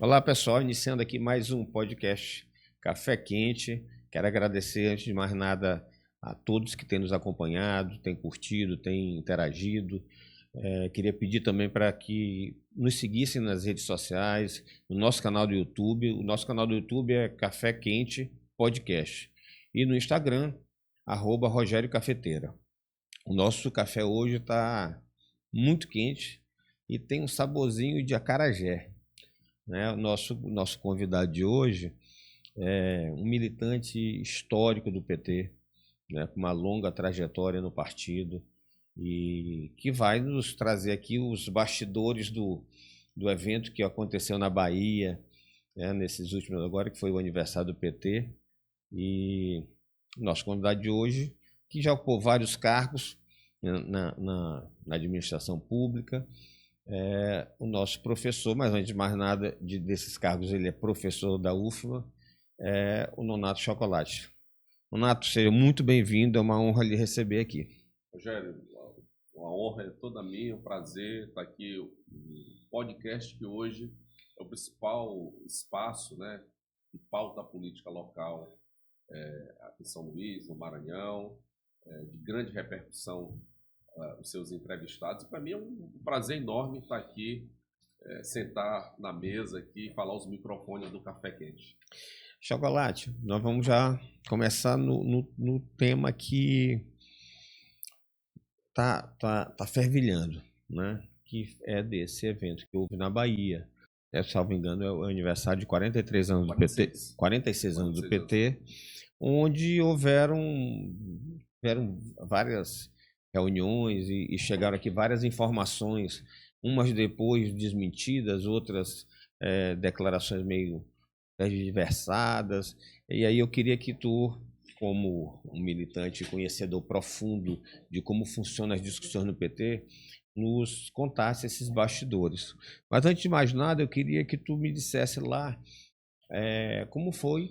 Olá, pessoal, iniciando aqui mais um podcast Café Quente. Quero agradecer, antes de mais nada, a todos que têm nos acompanhado, têm curtido, têm interagido. Queria pedir também para que nos seguissem nas redes sociais, no nosso canal do YouTube. O nosso canal do YouTube é Café Quente Podcast. E no Instagram, @Rogério Cafeteira. O nosso café hoje está muito quente e tem um saborzinho de acarajé, né? O nosso convidado de hoje é um militante histórico do PT, né, com uma longa trajetória no partido e que vai nos trazer aqui os bastidores do evento que aconteceu na Bahia, né, nesses últimos agora, que foi o aniversário do PT. E nosso convidado de hoje, que já ocupou vários cargos na administração pública, o nosso professor, mas antes de mais nada desses cargos, ele é professor da UFMA, o Nonato Chocolate. Nonato, seja muito bem-vindo, é uma honra lhe receber aqui. Rogério, uma honra é toda minha, um prazer estar aqui no podcast que hoje é o principal espaço, né, de pauta política local aqui em São Luís, no Maranhão, de grande repercussão os seus entrevistados. E para mim é um prazer enorme estar aqui, sentar na mesa aqui e falar os microfones do Café Quente. Chocolate, nós vamos já começar no tema que tá fervilhando, né? Que é desse evento que houve na Bahia. Salvo engano, é o aniversário de 43 anos do PT, 46 anos do PT, onde houveram várias reuniões e chegaram aqui várias informações, umas depois desmentidas, outras declarações meio diversadas. E aí eu queria que tu, como um militante conhecedor profundo de como funcionam as discussões no PT, nos contasse esses bastidores. Mas antes de mais nada, eu queria que tu me dissesse lá como foi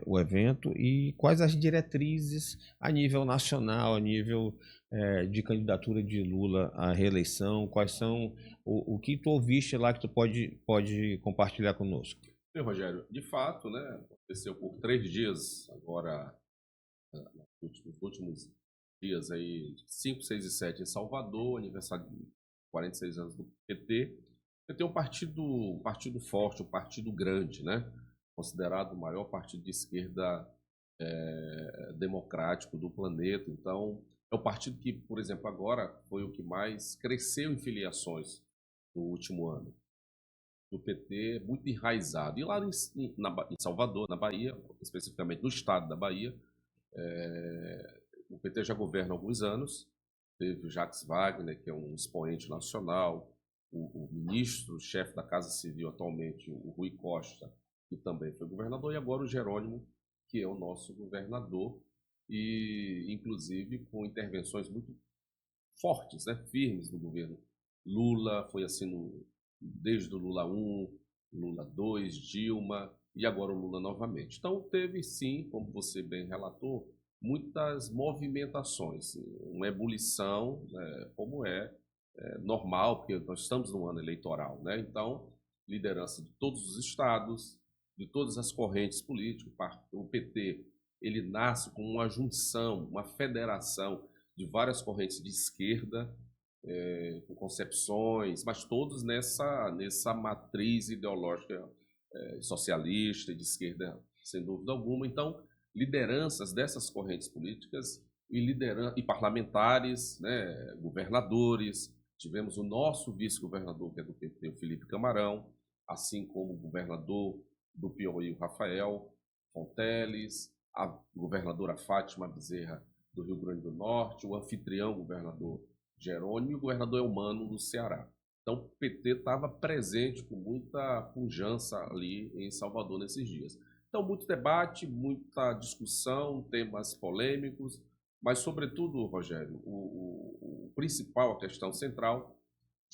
o evento e quais as diretrizes a nível nacional, a nível de candidatura de Lula à reeleição, quais são o que tu ouviste lá que tu pode compartilhar conosco. Bem, Rogério, de fato, né, aconteceu por 3 dias agora, nos últimos dias aí, 5, 6 e 7 em Salvador, aniversário de 46 anos do PT. O PT é um partido forte, um partido grande, né? Considerado o maior partido de esquerda democrático do planeta. Então, é o partido que, por exemplo, agora foi o que mais cresceu em filiações no último ano. O PT é muito enraizado. E lá em Salvador, na Bahia, especificamente no estado da Bahia, o PT já governa há alguns anos. Teve o Jacques Wagner, que é um expoente nacional, o ministro, chefe da Casa Civil atualmente, o Rui Costa, que também foi governador, e agora o Jerônimo, que é o nosso governador, e inclusive com intervenções muito fortes, né, firmes do governo Lula. Foi assim desde o Lula 1, Lula 2, Dilma e agora o Lula novamente. Então teve sim, como você bem relatou, muitas movimentações, uma ebulição, né, como normal, porque nós estamos num ano eleitoral, né? Então, liderança de todos os estados, de todas as correntes políticas. O PT, ele nasce como uma junção, uma federação de várias correntes de esquerda, com concepções, mas todos nessa matriz ideológica socialista e de esquerda, sem dúvida alguma. Então, lideranças dessas correntes políticas e parlamentares, né, governadores. Tivemos o nosso vice-governador, que é do PT, o Felipe Camarão, assim como o governador do Piauí, o Rafael Fonteles, a governadora Fátima Bezerra, do Rio Grande do Norte, o anfitrião governador Jerônimo e o governador Eumano do Ceará. Então, o PT estava presente com muita pujança ali em Salvador nesses dias. Então, muito debate, muita discussão, temas polêmicos, mas, sobretudo, Rogério, o principal, a questão central,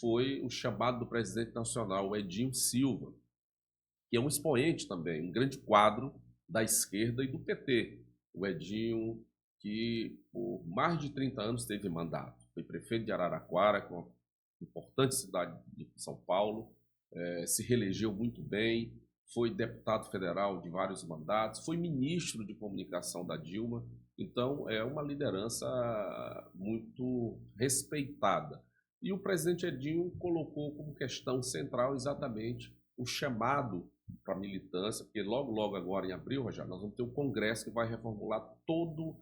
foi o chamado do presidente nacional, o Edinho Silva, que é um expoente também, um grande quadro da esquerda e do PT. O Edinho, que por mais de 30 anos teve mandato. Foi prefeito de Araraquara, que é uma importante cidade de São Paulo, se reelegeu muito bem, foi deputado federal de vários mandatos, foi ministro de comunicação da Dilma, então é uma liderança muito respeitada. E o presidente Edinho colocou como questão central exatamente o chamado para a militância, porque logo agora em abril, Rogério, nós vamos ter um congresso que vai reformular toda,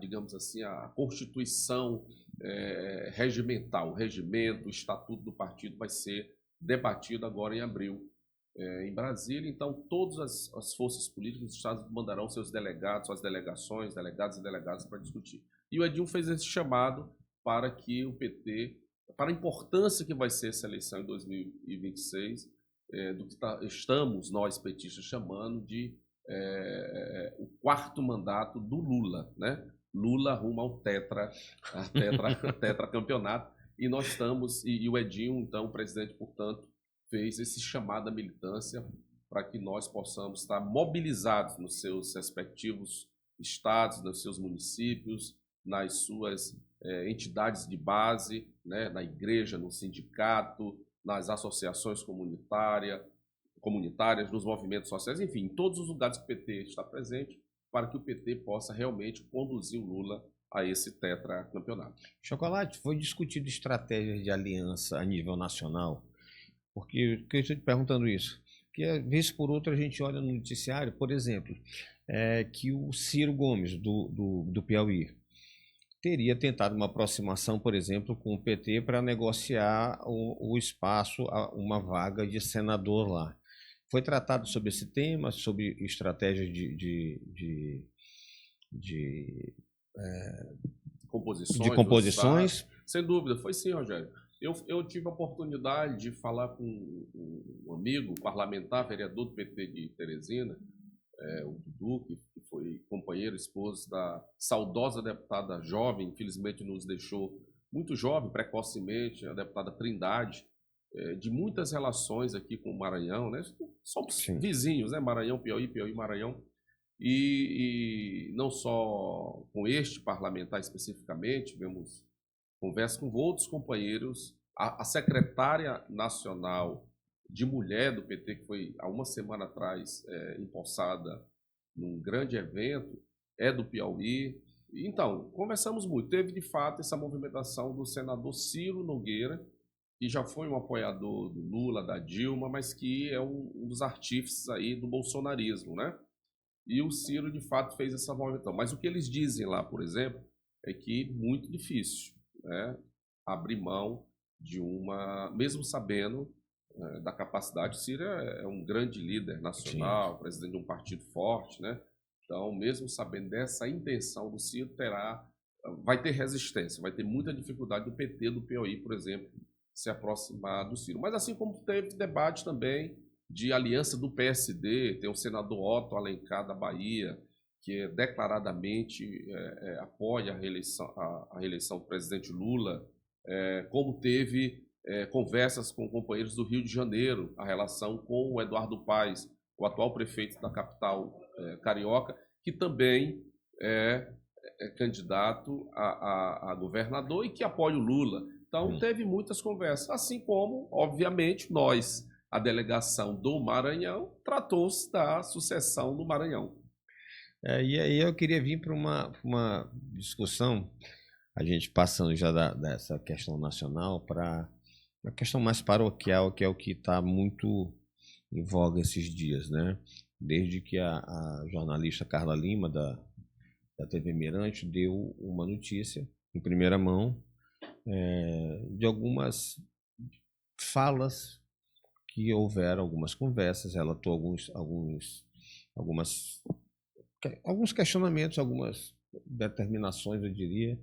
digamos assim, a constituição regimental, o regimento, o estatuto do partido vai ser debatido agora em abril em Brasília. Então, todas as forças políticas dos estados mandarão seus delegados, suas delegações, delegados e delegadas para discutir. E o Edinho fez esse chamado para que o PT, para a importância que vai ser essa eleição em 2026, do que estamos nós petistas chamando de o quarto mandato do Lula, né? Lula rumo ao tetracampeonato, e nós estamos, e o Edinho, então, o presidente, portanto, fez esse chamado à militância para que nós possamos estar mobilizados nos seus respectivos estados, nos seus municípios, nas suas entidades de base, né, na igreja, no sindicato, nas associações comunitárias, nos movimentos sociais, enfim, em todos os lugares que o PT está presente, para que o PT possa realmente conduzir o Lula a esse tetracampeonato. Chocolate, foi discutido estratégias de aliança a nível nacional? Porque eu estou te perguntando isso, porque vez por outra a gente olha no noticiário, por exemplo, que o Ciro Gomes, do Piauí, teria tentado uma aproximação, por exemplo, com o PT para negociar o espaço, uma vaga de senador lá. Foi tratado sobre esse tema, sobre estratégias de composições? Sem dúvida, foi sim, Rogério. Eu tive a oportunidade de falar com um amigo parlamentar, vereador do PT de Teresina, o Dudu, que foi companheiro, esposo da saudosa deputada jovem, infelizmente nos deixou muito jovem, precocemente, a deputada Trindade, de muitas relações aqui com o Maranhão, né? Somos Sim. vizinhos, né? Maranhão, Piauí, Maranhão. E não só com este parlamentar especificamente, tivemos conversa com outros companheiros. A secretária nacional de mulher do PT, que foi há uma semana atrás empossada num grande evento, é do Piauí. Então, conversamos muito. Teve, de fato, essa movimentação do senador Ciro Nogueira, que já foi um apoiador do Lula, da Dilma, mas que é um dos artífices aí do bolsonarismo, né? E o Ciro, de fato, fez essa movimentação. Mas o que eles dizem lá, por exemplo, é que muito difícil, né, abrir mão de mesmo sabendo da capacidade. O Ciro é um grande líder nacional, Sim. presidente de um partido forte, né? Então, mesmo sabendo dessa intenção do Ciro, vai ter resistência, vai ter muita dificuldade do PT do Piauí, por exemplo, se aproximar do Ciro. Mas assim como teve debate também de aliança do PSD, tem o senador Otto Alencar da Bahia, que declaradamente apoia a reeleição do presidente Lula, como teve conversas com companheiros do Rio de Janeiro, a relação com o Eduardo Paes, o atual prefeito da capital carioca, que também é candidato a governador e que apoia o Lula. Então, teve muitas conversas, assim como, obviamente, nós, a delegação do Maranhão, tratou-se da sucessão no Maranhão. E aí eu queria vir para uma discussão, a gente passando já dessa questão nacional para a questão mais paroquial, que é o que está muito em voga esses dias, né? Desde que a jornalista Carla Lima, da TV Mirante, deu uma notícia em primeira mão de algumas falas que houveram, algumas conversas, relatou alguns questionamentos, algumas determinações, eu diria,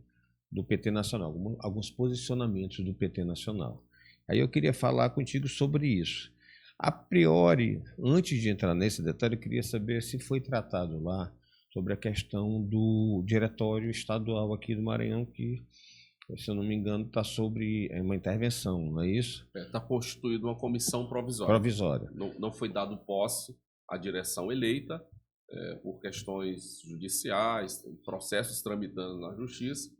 do PT Nacional, alguns posicionamentos do PT Nacional. Aí eu queria falar contigo sobre isso. A priori, antes de entrar nesse detalhe, eu queria saber se foi tratado lá sobre a questão do diretório estadual aqui do Maranhão, que, se eu não me engano, está sobre uma intervenção, não é isso? Está constituída uma comissão provisória. Não foi dado posse à direção eleita por questões judiciais, processos tramitando na justiça,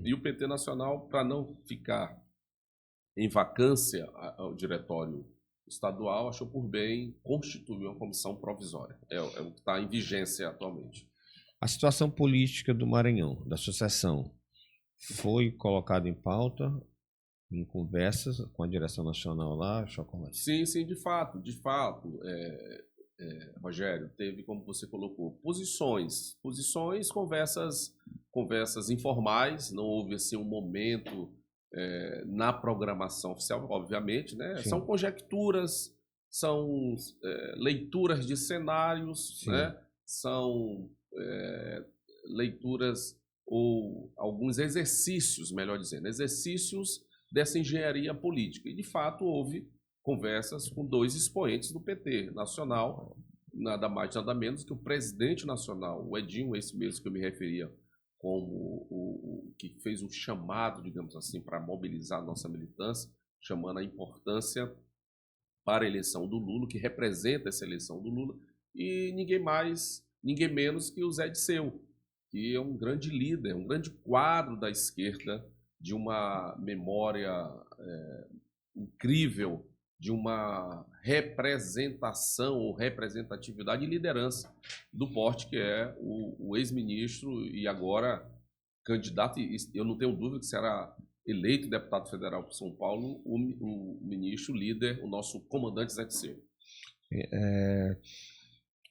e o PT Nacional, para não ficar em vacância ao diretório estadual achou por bem constituir uma comissão provisória. É o que está em vigência atualmente. A situação política do Maranhão, da sucessão, foi colocada em pauta, em conversas com a direção nacional lá, Chocolate? Sim, de fato. Rogério, teve, como você colocou, posições, conversas informais, não houve assim um momento na programação oficial, obviamente, né? Sim. São conjecturas, são leituras de cenários, Sim. né? São leituras ou alguns exercícios, melhor dizendo, exercícios dessa engenharia política. E, de fato, houve conversas com 2 expoentes do PT nacional, nada mais, nada menos que o presidente nacional, o Edinho, esse mesmo que eu me referia como o que fez o chamado, digamos assim, para mobilizar a nossa militância, chamando a importância para a eleição do Lula, que representa essa eleição do Lula, e ninguém mais, ninguém menos que o Zé Disseu, que é um grande líder, um grande quadro da esquerda, de uma memória incrível, de uma representação ou representatividade e liderança do porte que é o ex-ministro e agora candidato, e eu não tenho dúvida que será eleito deputado federal por São Paulo, o ministro líder, o nosso comandante Zé Disseu.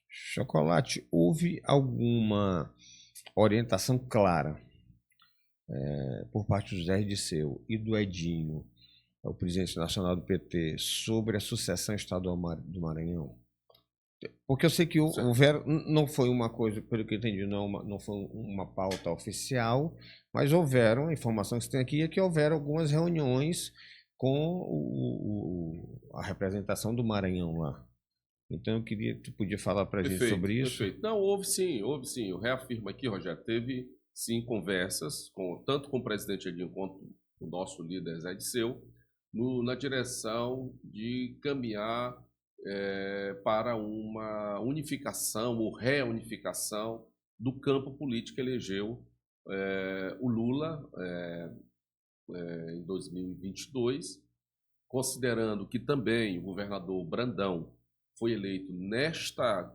Chocolate, houve alguma orientação clara por parte do Zé Disseu e do Edinho, o presidente nacional do PT, sobre a sucessão estadual do Maranhão? Porque eu sei que houveram, não foi uma coisa, pelo que eu entendi, não foi uma pauta oficial, mas houveram, a informação que você tem aqui é que houveram algumas reuniões com a representação do Maranhão lá. Então eu queria, tu podia falar para a gente sobre isso? Perfeito. Não, houve sim. Eu reafirmo aqui, Rogério, teve sim conversas, tanto com o presidente Edinho quanto o nosso líder Zé Disseu, na direção de caminhar para uma unificação ou reunificação do campo político que elegeu o Lula em 2022, considerando que também o governador Brandão foi eleito nesta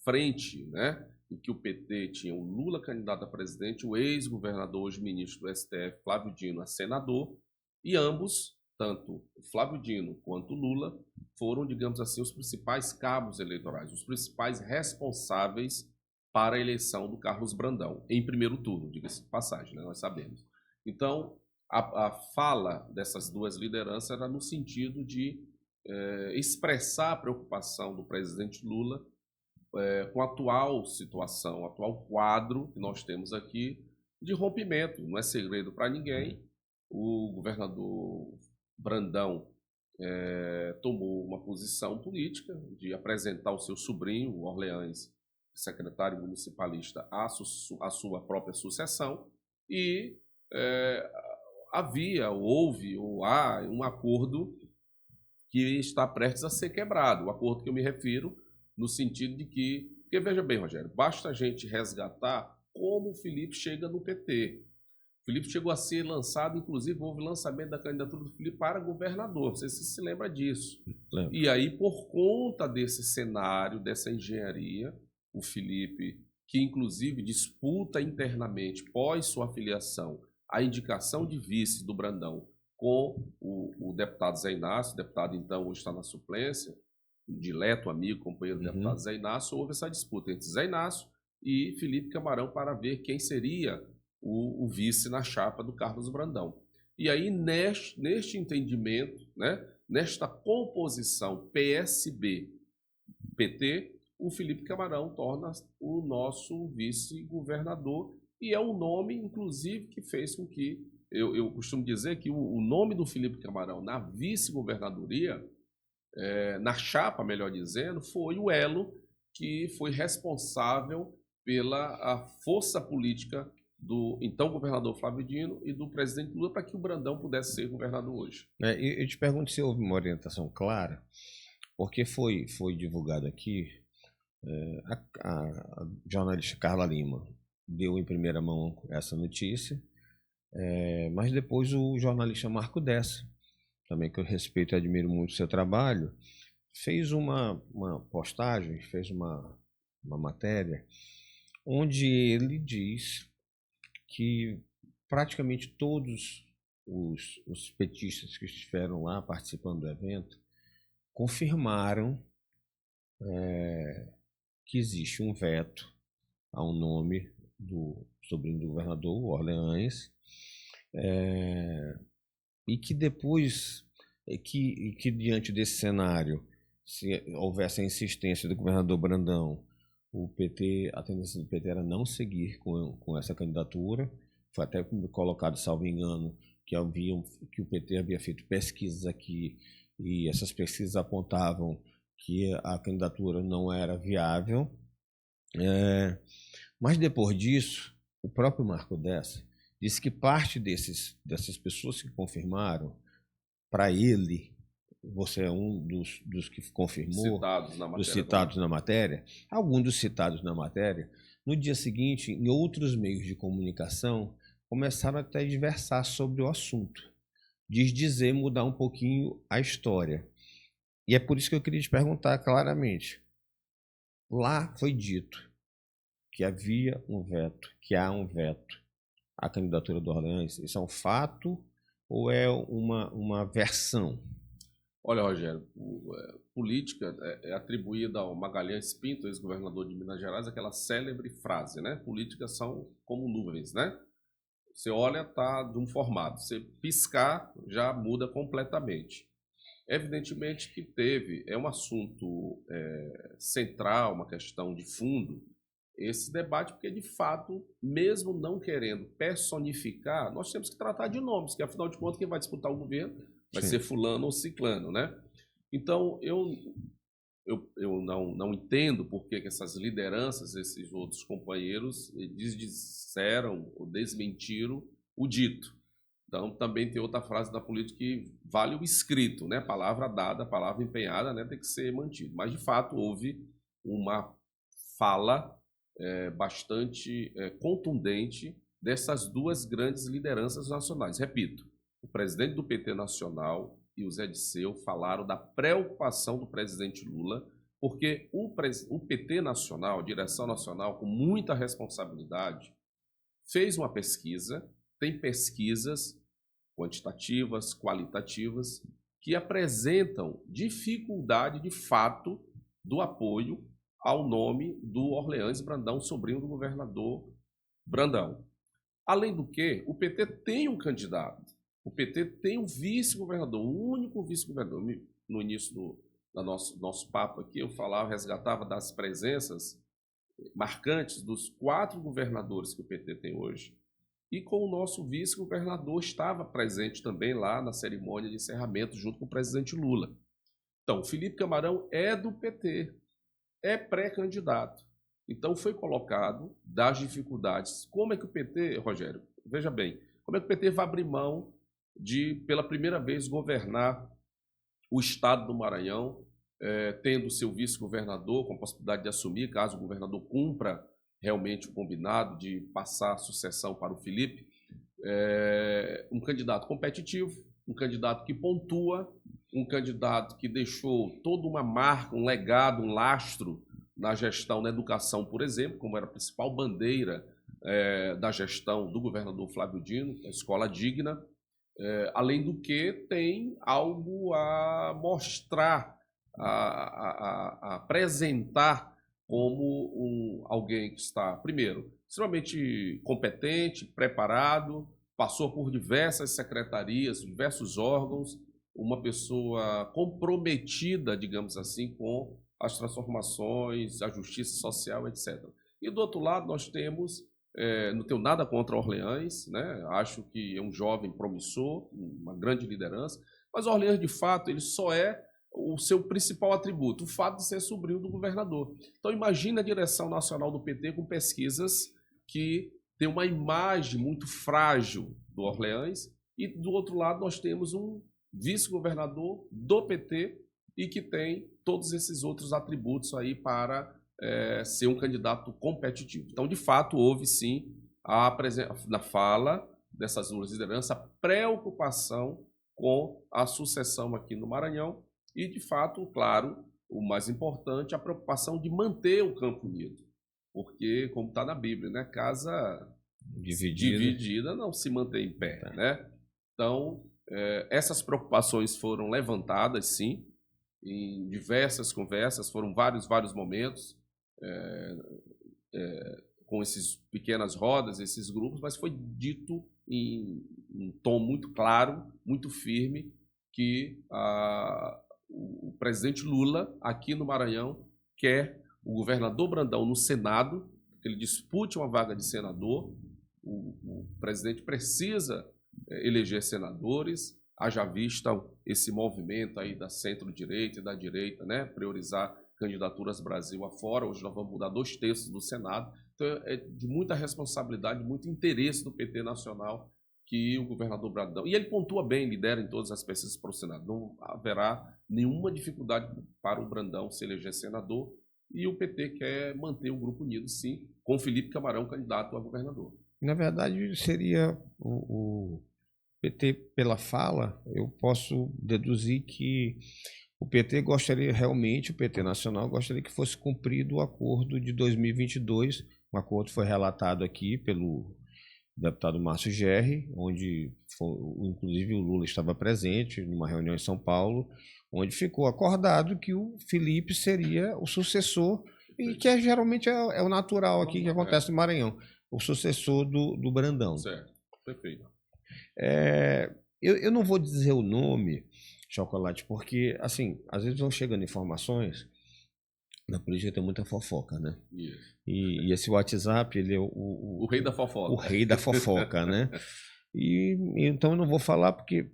frente, né, em que o PT tinha o Lula candidato a presidente, o ex-governador, hoje ministro do STF, Flávio Dino, a senador, e ambos, tanto o Flávio Dino quanto o Lula, foram, digamos assim, os principais cabos eleitorais, os principais responsáveis para a eleição do Carlos Brandão, em primeiro turno, diga-se de passagem, né, nós sabemos. Então, a fala dessas 2 lideranças era no sentido de expressar a preocupação do presidente Lula com a atual situação, o atual quadro que nós temos aqui de rompimento. Não é segredo para ninguém. O governador Brandão tomou uma posição política de apresentar o seu sobrinho, o Orleans, secretário municipalista, à sua própria sucessão, e houve ou há um acordo que está prestes a ser quebrado. O acordo que eu me refiro no sentido de que... Porque veja bem, Rogério, basta a gente resgatar como o Felipe chega no PT. O Felipe chegou a ser lançado, inclusive houve lançamento da candidatura do Felipe para governador, não sei se você se lembra disso. Lembro. E aí, por conta desse cenário, dessa engenharia, o Felipe, que inclusive disputa internamente, pós sua filiação, a indicação de vice do Brandão, com o deputado Zé Inácio, o deputado então hoje está na suplência, dileto amigo, companheiro do deputado Zé Inácio, houve essa disputa entre Zé Inácio e Felipe Camarão para ver quem seria o vice na chapa do Carlos Brandão. E aí, neste entendimento, né, nesta composição PSB-PT, o Felipe Camarão torna o nosso vice-governador e é um nome, inclusive, que fez com que eu costumo dizer que o nome do Felipe Camarão na vice-governadoria, na chapa, melhor dizendo, foi o elo que foi responsável pela força política do então governador Flávio Dino e do presidente Lula para que o Brandão pudesse ser governador hoje. Eu te pergunto se houve uma orientação clara, porque foi divulgado aqui, a jornalista Carla Lima deu em primeira mão essa notícia, mas depois o jornalista Marco Dessa também que eu respeito e admiro muito o seu trabalho, fez uma postagem, fez uma matéria, onde ele diz que praticamente todos os petistas que estiveram lá participando do evento confirmaram que existe um veto ao nome do sobrinho do governador, Orleans, e que depois, que diante desse cenário, se houvesse a insistência do governador Brandão, a tendência do PT era não seguir com essa candidatura. Foi até colocado, salvo engano, que o PT havia feito pesquisas aqui e essas pesquisas apontavam que a candidatura não era viável. Mas depois disso, o próprio Marco Dessa disse que parte dessas pessoas que confirmaram, para ele, você é um dos que confirmou, dos citados na matéria, alguns dos citados na matéria, no dia seguinte, em outros meios de comunicação, começaram a diversar sobre o assunto, dizer, mudar um pouquinho a história. E é por isso que eu queria te perguntar claramente. Lá foi dito que havia um veto, que há um veto à candidatura do Orleans. Isso é um fato ou é uma versão? Olha, Rogério, política é atribuída ao Magalhães Pinto, ex-governador de Minas Gerais, aquela célebre frase, né? Políticas são como nuvens, né? Você olha, tá de um formato. Você piscar, já muda completamente. Evidentemente que é um assunto central, uma questão de fundo, esse debate, porque de fato, mesmo não querendo personificar, nós temos que tratar de nomes, que afinal de contas, quem vai disputar o governo vai ser fulano ou ciclano, né? Então, eu não entendo por que essas lideranças, esses outros companheiros, disseram ou desmentiram o dito. Então, também tem outra frase da política que vale o escrito, né? Palavra dada, palavra empenhada, né? Tem que ser mantido. Mas, de fato, houve uma fala bastante contundente dessas duas grandes lideranças nacionais. Repito, o presidente do PT Nacional e o Zé Disseu falaram da preocupação do presidente Lula, porque o PT Nacional, a direção nacional, com muita responsabilidade, fez uma pesquisa, tem pesquisas quantitativas, qualitativas, que apresentam dificuldade de fato do apoio ao nome do Orleans Brandão, sobrinho do governador Brandão. Além do que, o PT tem um candidato, o PT tem um vice-governador, o único vice-governador. No início do nosso papo aqui, eu resgatava das presenças marcantes dos 4 governadores que o PT tem hoje. E com o nosso vice-governador estava presente também lá na cerimônia de encerramento, junto com o presidente Lula. Então, Felipe Camarão é do PT, é pré-candidato. Então, foi colocado das dificuldades. Como é que o PT, Rogério, veja bem, como é que o PT vai abrir mão de, pela primeira vez, governar o estado do Maranhão, tendo seu vice-governador com a possibilidade de assumir, caso o governador cumpra realmente o combinado de passar a sucessão para o Felipe, um candidato competitivo, um candidato que pontua, um candidato que deixou toda uma marca, um legado, um lastro na gestão da educação, por exemplo, como era a principal bandeira da gestão do governador Flávio Dino, a escola digna, além do que tem algo a mostrar, a apresentar como alguém que está, primeiro, extremamente competente, preparado, passou por diversas secretarias, diversos órgãos, uma pessoa comprometida, digamos assim, com as transformações, a justiça social, etc. E do outro lado nós temos, não tenho nada contra Orleans, né? Acho que é um jovem promissor, uma grande liderança, mas Orleans, de fato, ele só é o seu principal atributo, o fato de ser sobrinho do governador. Então, imagina a direção nacional do PT com pesquisas que tem uma imagem muito frágil do Orleans, e do outro lado nós temos um vice-governador do PT e que tem todos esses outros atributos aí para ser um candidato competitivo. Então, de fato, houve sim na fala dessas duas lideranças a preocupação com a sucessão aqui no Maranhão e, de fato, claro, o mais importante, a preocupação de manter o Campo Unido. Porque, como está na Bíblia, né? Casa dividida não se mantém em pé, né? Então, essas preocupações foram levantadas, sim, em diversas conversas, foram vários momentos, com essas pequenas rodas, esses grupos, mas foi dito em um tom muito claro, muito firme, que o presidente Lula, aqui no Maranhão, quer o governador Brandão no Senado, que ele dispute uma vaga de senador. O presidente precisa eleger senadores, haja vista esse movimento aí da centro-direita e da direita, né, priorizar candidaturas Brasil afora. Hoje nós vamos mudar 2/3 do Senado. Então é de muita responsabilidade, muito interesse do PT nacional que o governador Brandão... E ele pontua bem, lidera em todas as pesquisas para o Senado. Não haverá nenhuma dificuldade para o Brandão se eleger senador. E o PT quer manter o Grupo Unido, sim, com Felipe Camarão candidato a governador. Na verdade, seria o PT, pela fala, eu posso deduzir que o PT gostaria realmente, o PT Nacional gostaria que fosse cumprido o acordo de 2022. O acordo foi relatado aqui pelo deputado Márcio Gerri, onde inclusive o Lula estava presente numa reunião em São Paulo, onde ficou acordado que o Felipe seria o sucessor, e que geralmente é o natural aqui que acontece no Maranhão, o sucessor do Brandão. Certo, perfeito. Eu não vou dizer o nome, Chocolate, porque, assim, às vezes vão chegando informações, na política tem muita fofoca, né? Isso. E esse WhatsApp, ele é o rei da fofoca. O rei da fofoca, né? E então eu não vou falar porque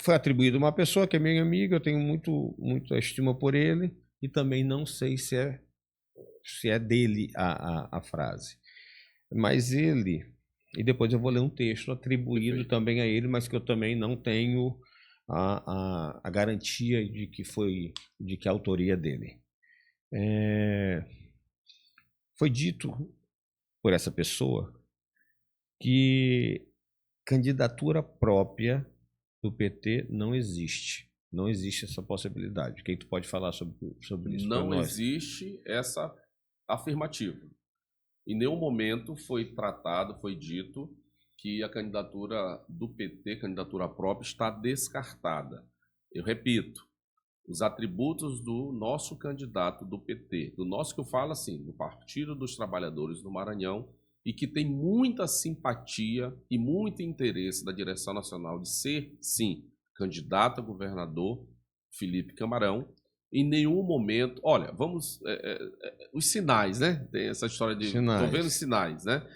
foi atribuído a uma pessoa que é minha amiga, eu tenho muita estima por ele, e também não sei se é dele a frase. Mas ele, e depois eu vou ler um texto atribuído também a ele, mas que eu também não tenho a garantia de que a autoria dele. Foi dito por essa pessoa que candidatura própria do PT não existe. Não existe essa possibilidade. O que tu pode falar sobre isso? Não existe essa afirmativa. Em nenhum momento foi tratado, foi dito que a candidatura do PT, candidatura própria, está descartada. Eu repito, os atributos do nosso candidato do PT, do nosso, que eu falo assim, do Partido dos Trabalhadores do Maranhão, e que tem muita simpatia e muito interesse da direção nacional de ser, sim, candidato a governador, Felipe Camarão. Em nenhum momento... Olha, vamos... os sinais, né? Tem essa história de... Estou vendo sinais, né?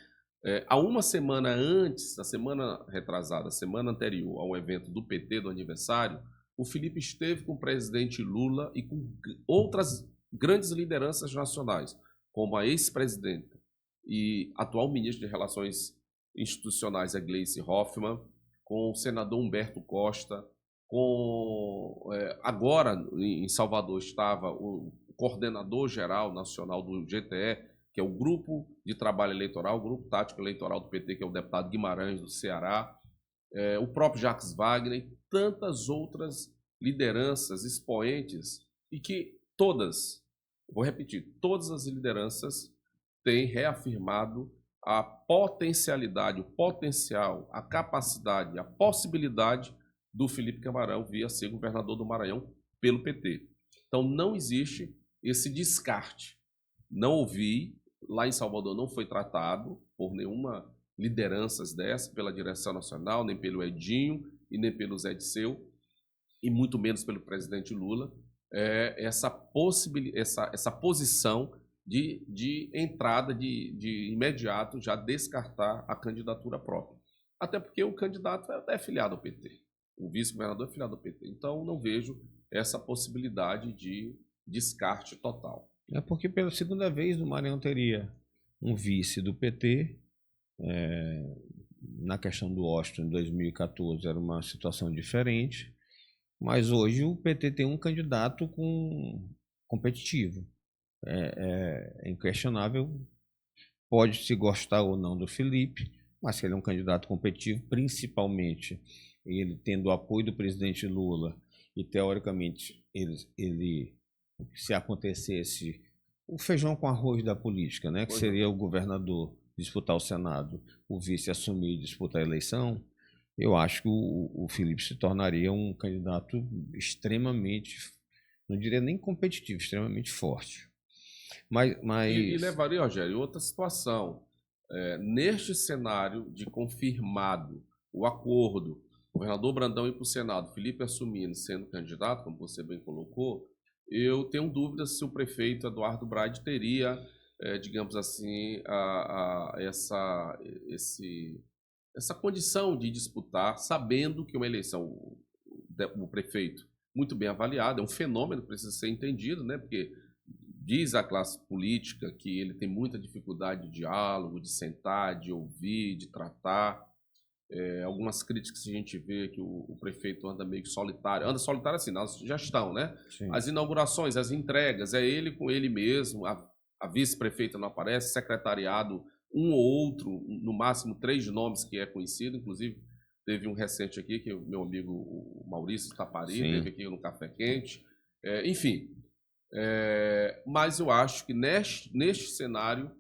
Há uma semana antes, a semana retrasada, a semana anterior ao evento do PT, do aniversário, o Felipe esteve com o presidente Lula e com outras grandes lideranças nacionais, como a ex-presidenta e atual ministro de Relações Institucionais, a Gleice Hoffmann, com o senador Humberto Costa, agora em Salvador estava o coordenador geral nacional do GTE, que é o Grupo de Trabalho Eleitoral, o Grupo Tático Eleitoral do PT, que é o deputado Guimarães, do Ceará, o próprio Jacques Wagner, tantas outras lideranças, expoentes, e que todas, vou repetir, todas as lideranças têm reafirmado a potencialidade, o potencial, a capacidade, a possibilidade do Felipe Camarão vir a ser governador do Maranhão pelo PT. Então não existe esse descarte. Não ouvi, lá em Salvador não foi tratado por nenhuma liderança dessa, pela direção nacional, nem pelo Edinho e nem pelo Zé Disseu, e muito menos pelo presidente Lula, essa posição de entrada, de imediato já descartar a candidatura própria. Até porque o candidato é filiado ao PT, o vice-governador é filiado ao PT. Então não vejo essa possibilidade de descarte total. É porque pela segunda vez o Maranhão teria um vice do PT. Na questão do Austin, em 2014, era uma situação diferente, mas hoje o PT tem um candidato competitivo. É inquestionável, pode se gostar ou não do Felipe, mas que ele é um candidato competitivo, principalmente ele tendo o apoio do presidente Lula, e teoricamente ele se acontecesse o feijão com arroz da política, né, que seria o governador disputar o Senado, o vice assumir e disputar a eleição, eu acho que o Felipe se tornaria um candidato extremamente, não diria nem competitivo, extremamente forte. E levaria, Rogério, outra situação. Neste cenário de confirmado o acordo, o governador Brandão ir para o Senado, Felipe assumindo, sendo candidato, como você bem colocou, eu tenho dúvidas se o prefeito Eduardo Braide teria, digamos assim, essa condição de disputar, sabendo que uma eleição, o prefeito, muito bem avaliado, é um fenômeno que precisa ser entendido, né? Porque diz a classe política que ele tem muita dificuldade de diálogo, de sentar, de ouvir, de tratar. Algumas críticas que a gente vê que o prefeito anda meio que solitário. Anda solitário assim, na gestão, né? Sim. As inaugurações, as entregas, é ele com ele mesmo, a vice-prefeita não aparece, secretariado, um ou outro, no máximo 3 nomes que é conhecido, inclusive teve um recente aqui, que o meu amigo o Maurício Tapari, teve aqui no Café Quente. Enfim, mas eu acho que neste cenário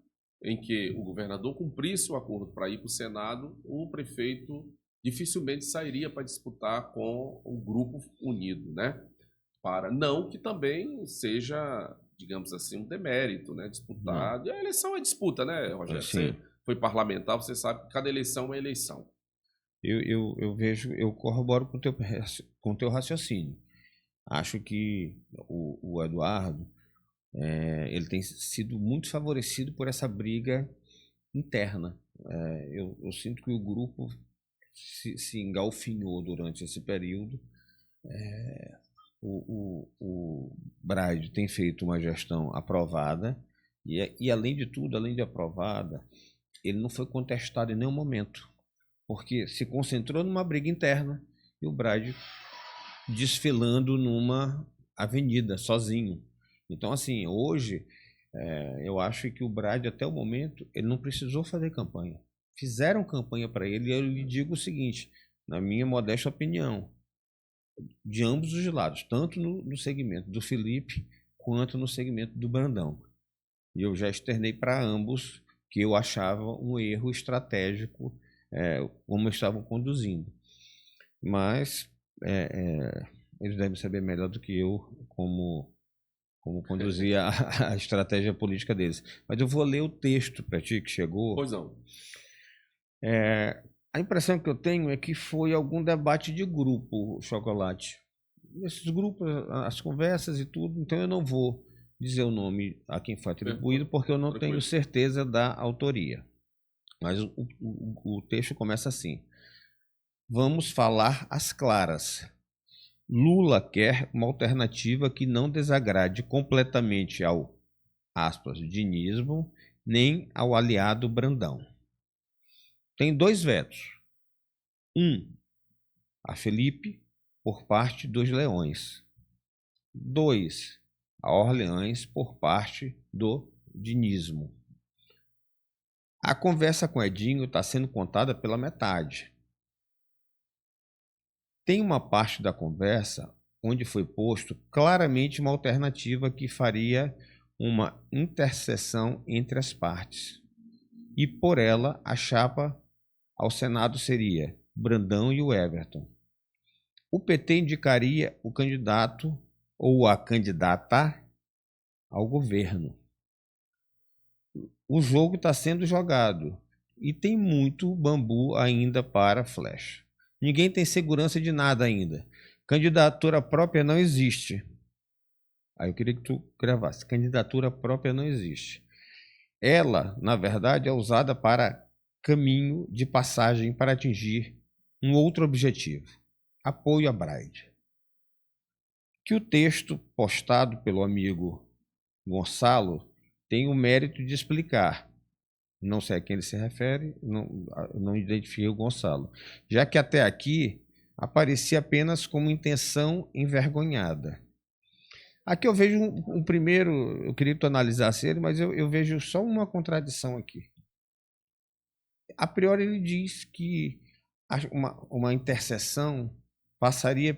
em que o governador cumprisse o acordo para ir para o Senado, o prefeito dificilmente sairia para disputar com o grupo unido, né? Não que também seja, digamos assim, um demérito, né? Disputar. A eleição é disputa, né, Rogério? Você foi parlamentar, você sabe que cada eleição é uma eleição. Eu corroboro com o teu raciocínio. Acho que o Eduardo ele tem sido muito favorecido por essa briga interna. Eu sinto que o grupo se engalfinhou durante esse período. O Braide tem feito uma gestão aprovada e além de tudo, além de aprovada, ele não foi contestado em nenhum momento, porque se concentrou numa briga interna e o Braide desfilando numa avenida sozinho. Então, assim, hoje eu acho que o Braide, até o momento, ele não precisou fazer campanha. Fizeram campanha para ele e eu lhe digo o seguinte, na minha modesta opinião, de ambos os lados, tanto no segmento do Felipe quanto no segmento do Brandão. E eu já externei para ambos que eu achava um erro estratégico como estavam conduzindo. Mas eles devem saber melhor do que eu como conduzir a estratégia política deles. Mas eu vou ler o texto para ti que chegou. Pois não. A impressão que eu tenho é que foi algum debate de grupo, Chocolate. Nesses grupos, as conversas e tudo, então eu não vou dizer o nome a quem foi atribuído, porque eu não tenho certeza da autoria. Mas o texto começa assim. Vamos falar às claras. Lula quer uma alternativa que não desagrade completamente ao, aspas, dinismo, nem ao aliado Brandão. Tem 2 vetos. A Felipe, por parte dos Leões. 2, a Orleans, por parte do dinismo. A conversa com Edinho está sendo contada pela metade. Tem uma parte da conversa onde foi posto claramente uma alternativa que faria uma interseção entre as partes. E por ela, a chapa ao Senado seria Brandão e o Everton. O PT indicaria o candidato ou a candidata ao governo. O jogo está sendo jogado e tem muito bambu ainda para flecha. Ninguém tem segurança de nada ainda. Candidatura própria não existe. Aí eu queria que tu gravasse. Candidatura própria não existe. Ela, na verdade, é usada para caminho de passagem para atingir um outro objetivo. Apoio a Braide. Que o texto postado pelo amigo Gonçalo tem o mérito de explicar. Não sei a quem ele se refere, não identifiquei o Gonçalo. Já que até aqui aparecia apenas como intenção envergonhada. Aqui eu vejo um primeiro, eu queria que tu analisasse ele, mas eu vejo só uma contradição aqui. A priori ele diz que uma interseção passaria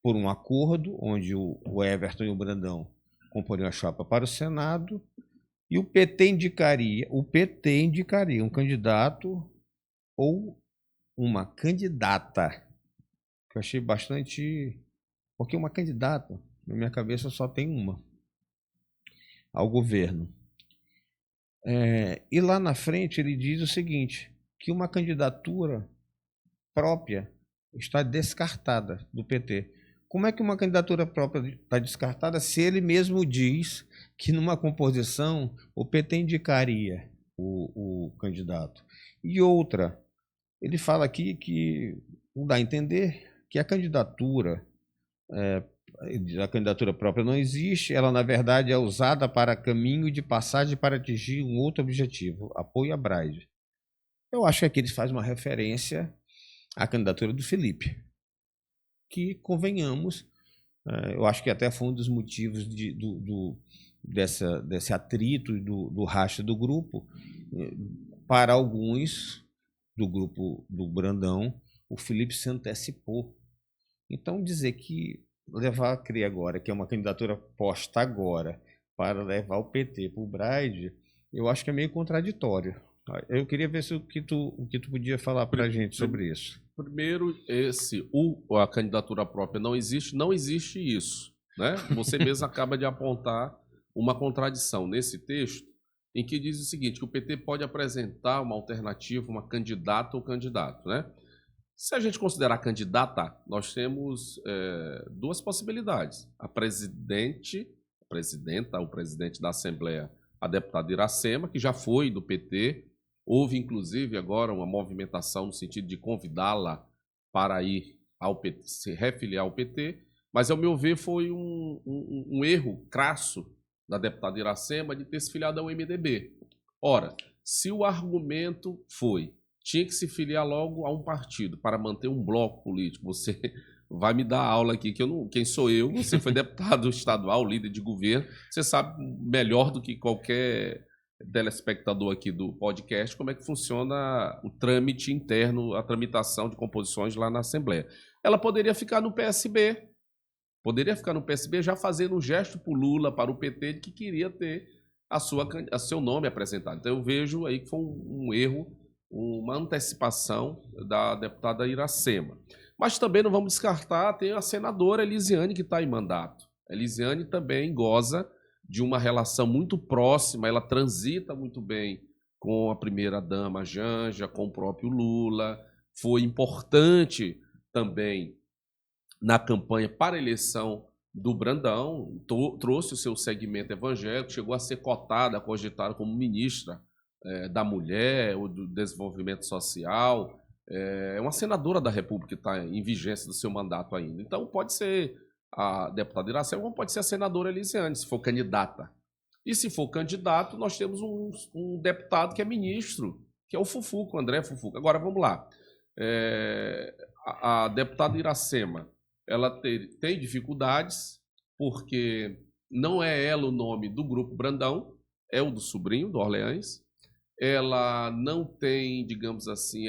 por um acordo onde o Everton e o Brandão comporiam a chapa para o Senado e o PT indicaria um candidato ou uma candidata, que eu achei bastante... Porque uma candidata, na minha cabeça, só tem uma, ao governo. E lá na frente ele diz o seguinte, que uma candidatura própria está descartada do PT. Como é que uma candidatura própria está descartada se ele mesmo diz que numa composição o PT indicaria o candidato? E outra, ele fala aqui que não dá a entender que a candidatura própria não existe, ela na verdade é usada para caminho de passagem para atingir um outro objetivo, apoio a Braide. Eu acho que aqui eles fazem uma referência à candidatura do Felipe, que, convenhamos, eu acho que até foi um dos motivos desse atrito do racha do grupo. Para alguns do grupo do Brandão, o Felipe se antecipou. Então, dizer que levar a CRE agora, que é uma candidatura posta agora, para levar o PT para o Braide, eu acho que é meio contraditório. Eu queria ver o que tu podia falar para a gente sobre isso. Primeiro, a candidatura própria não existe isso, né? Você mesmo acaba de apontar uma contradição nesse texto, em que diz o seguinte, que o PT pode apresentar uma alternativa, uma candidata ou candidato, né? Se a gente considerar candidata, nós temos duas possibilidades. A presidente da Assembleia, a deputada Iracema, que já foi do PT. Houve, inclusive, agora uma movimentação no sentido de convidá-la para ir ao PT, se refiliar ao PT, mas, ao meu ver, foi um erro crasso da deputada Iracema de ter se filiado ao MDB. Ora, se o argumento tinha que se filiar logo a um partido para manter um bloco político, você vai me dar aula aqui, quem sou eu? Você foi deputado estadual, líder de governo, você sabe melhor do que qualquer telespectador aqui do podcast como é que funciona o trâmite interno, a tramitação de composições lá na Assembleia. Ela poderia ficar no PSB, já fazendo um gesto para o Lula, para o PT, de que queria ter seu nome apresentado. Então eu vejo aí que foi um erro, uma antecipação da deputada Iracema. Mas também não vamos descartar, tem a senadora Elisiane que está em mandato. A Elisiane também goza de uma relação muito próxima, ela transita muito bem com a primeira-dama Janja, com o próprio Lula, foi importante também na campanha para a eleição do Brandão, trouxe o seu segmento evangélico, chegou a ser cogitada como ministra da Mulher ou do Desenvolvimento Social, é uma senadora da República que está em vigência do seu mandato ainda. Então pode ser a deputada Iracema, como pode ser a senadora Elisiane, se for candidata. E se for candidato, nós temos um deputado que é ministro, que é o Fufuca, o André Fufuca. Agora, vamos lá. A deputada Iracema, ela tem dificuldades, porque não é ela o nome do Grupo Brandão, é o do sobrinho, do Orleans. Ela não tem, digamos assim,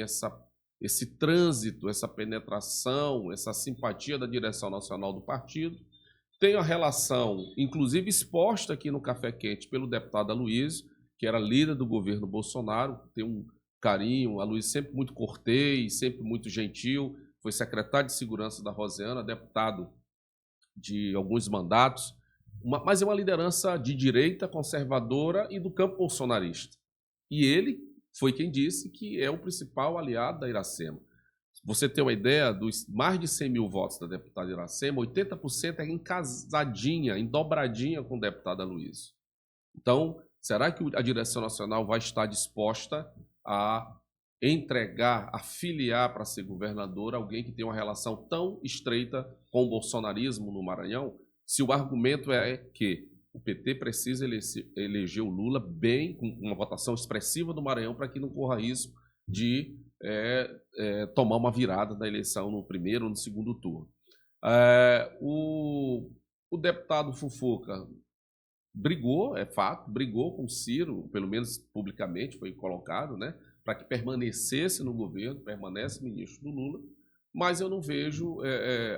esse trânsito, essa penetração, essa simpatia da direção nacional do partido. Tem a relação, inclusive exposta aqui no Café Quente pelo deputado Aloysio, que era líder do governo Bolsonaro, tem um carinho, Aloysio sempre muito cortês, sempre muito gentil, foi secretário de Segurança da Rosiana, deputado de alguns mandatos, mas é uma liderança de direita, conservadora e do campo bolsonarista. E ele foi quem disse que é o principal aliado da Iracema. Você tem uma ideia, dos mais de 100 mil votos da deputada Iracema, 80% é encasadinha, em dobradinha com o deputado Aloysio. Então, será que a direção nacional vai estar disposta a entregar, a filiar para ser governador alguém que tem uma relação tão estreita com o bolsonarismo no Maranhão? Se o argumento é que o PT precisa eleger o Lula bem, com uma votação expressiva do Maranhão, para que não corra risco de tomar uma virada da eleição no primeiro ou no segundo turno. O deputado Fufuca brigou, é fato, brigou com o Ciro, pelo menos publicamente foi colocado, né? para que permanecesse no governo, permanece ministro do Lula, mas eu não vejo,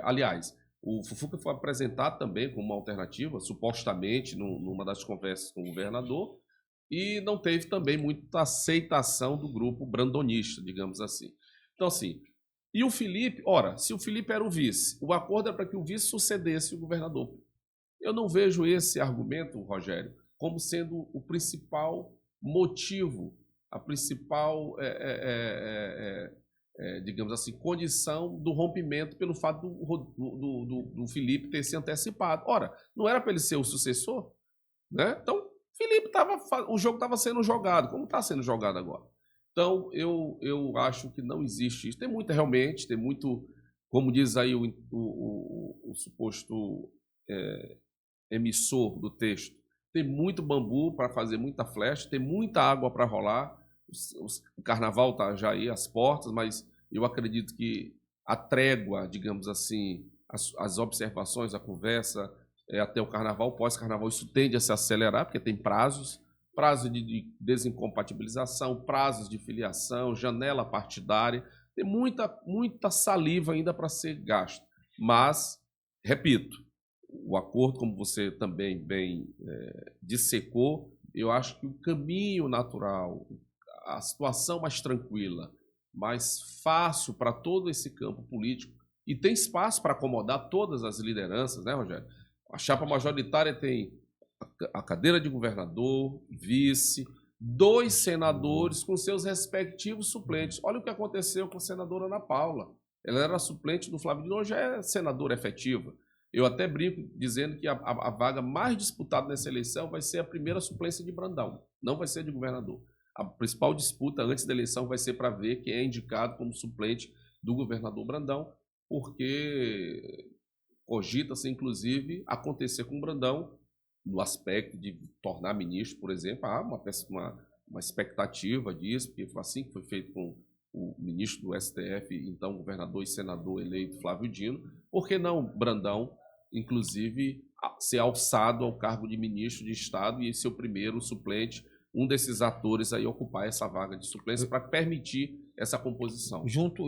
aliás, o Fufuca foi apresentado também como uma alternativa, supostamente, numa das conversas com o governador, e não teve também muita aceitação do grupo brandonista, digamos assim. Então, assim, e o Felipe, ora, se o Felipe era o vice, o acordo é para que o vice sucedesse o governador. Eu não vejo esse argumento, Rogério, como sendo o principal motivo, a principal, digamos assim, condição do rompimento pelo fato do Felipe ter se antecipado. Ora, não era para ele ser o sucessor? Né? Então, Felipe o jogo estava sendo jogado, como está sendo jogado agora. Então, eu acho que não existe isso. Tem muito, como diz aí o suposto emissor do texto, tem muito bambu para fazer muita flecha, tem muita água para rolar. O carnaval está já aí às portas, mas eu acredito que a trégua, digamos assim, as observações, a conversa, até o carnaval, pós-carnaval, isso tende a se acelerar, porque tem prazo de desincompatibilização, prazos de filiação, janela partidária, tem muita saliva ainda para ser gasta. Mas, repito, o acordo, como você também bem dissecou, eu acho que o caminho natural, a situação mais tranquila, mais fácil para todo esse campo político, e tem espaço para acomodar todas as lideranças, né, Rogério? A chapa majoritária tem a cadeira de governador, vice, 2 senadores com seus respectivos suplentes. Olha o que aconteceu com a senadora Ana Paula. Ela era suplente do Flávio Dino, hoje é senadora efetiva. Eu até brinco dizendo que a vaga mais disputada nessa eleição vai ser a primeira suplência de Brandão, não vai ser de governador. A principal disputa antes da eleição vai ser para ver quem é indicado como suplente do governador Brandão, porque cogita-se, inclusive, acontecer com o Brandão, no aspecto de tornar ministro, por exemplo, há uma expectativa disso, porque foi assim que foi feito com o ministro do STF, então governador e senador eleito Flávio Dino. Por que não Brandão, inclusive, ser alçado ao cargo de ministro de Estado e ser o primeiro suplente, um desses atores aí ocupar essa vaga de suplência para permitir essa composição? Junto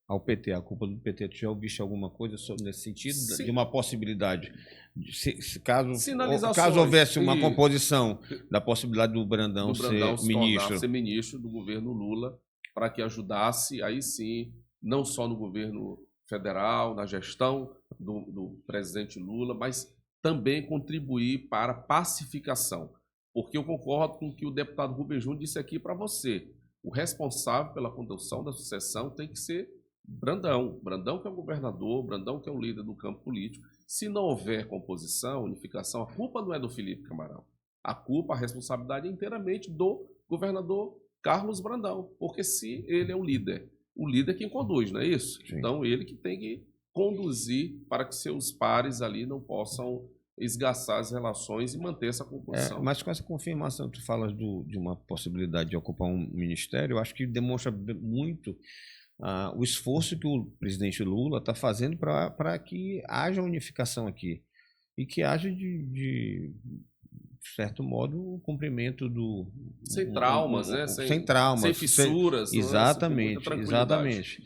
ao PT, a culpa do PT, tu já ouviste alguma coisa nesse sentido? Sim. De uma possibilidade, caso houvesse uma composição da possibilidade do Brandão ser ministro do governo Lula, para que ajudasse, aí sim, não só no governo federal, na gestão do presidente Lula, mas também contribuir para a pacificação. Porque eu concordo com o que o deputado Rubem Júnior disse aqui para você. O responsável pela condução da sucessão tem que ser Brandão. Brandão que é o governador, Brandão que é o líder do campo político. Se não houver composição, unificação, a culpa não é do Felipe Camarão. A responsabilidade é inteiramente do governador Carlos Brandão. Porque se ele é o líder quem conduz, não é isso? Sim. Então ele que tem que conduzir para que seus pares ali não possam esgaçar as relações e manter essa composição. Mas com essa confirmação, tu falas de uma possibilidade de ocupar um ministério, eu acho que demonstra muito o esforço que o presidente Lula está fazendo para que haja unificação aqui e que haja, de certo modo, o cumprimento do... Sem traumas, né? Sem traumas. Sem fissuras. Exatamente, exatamente.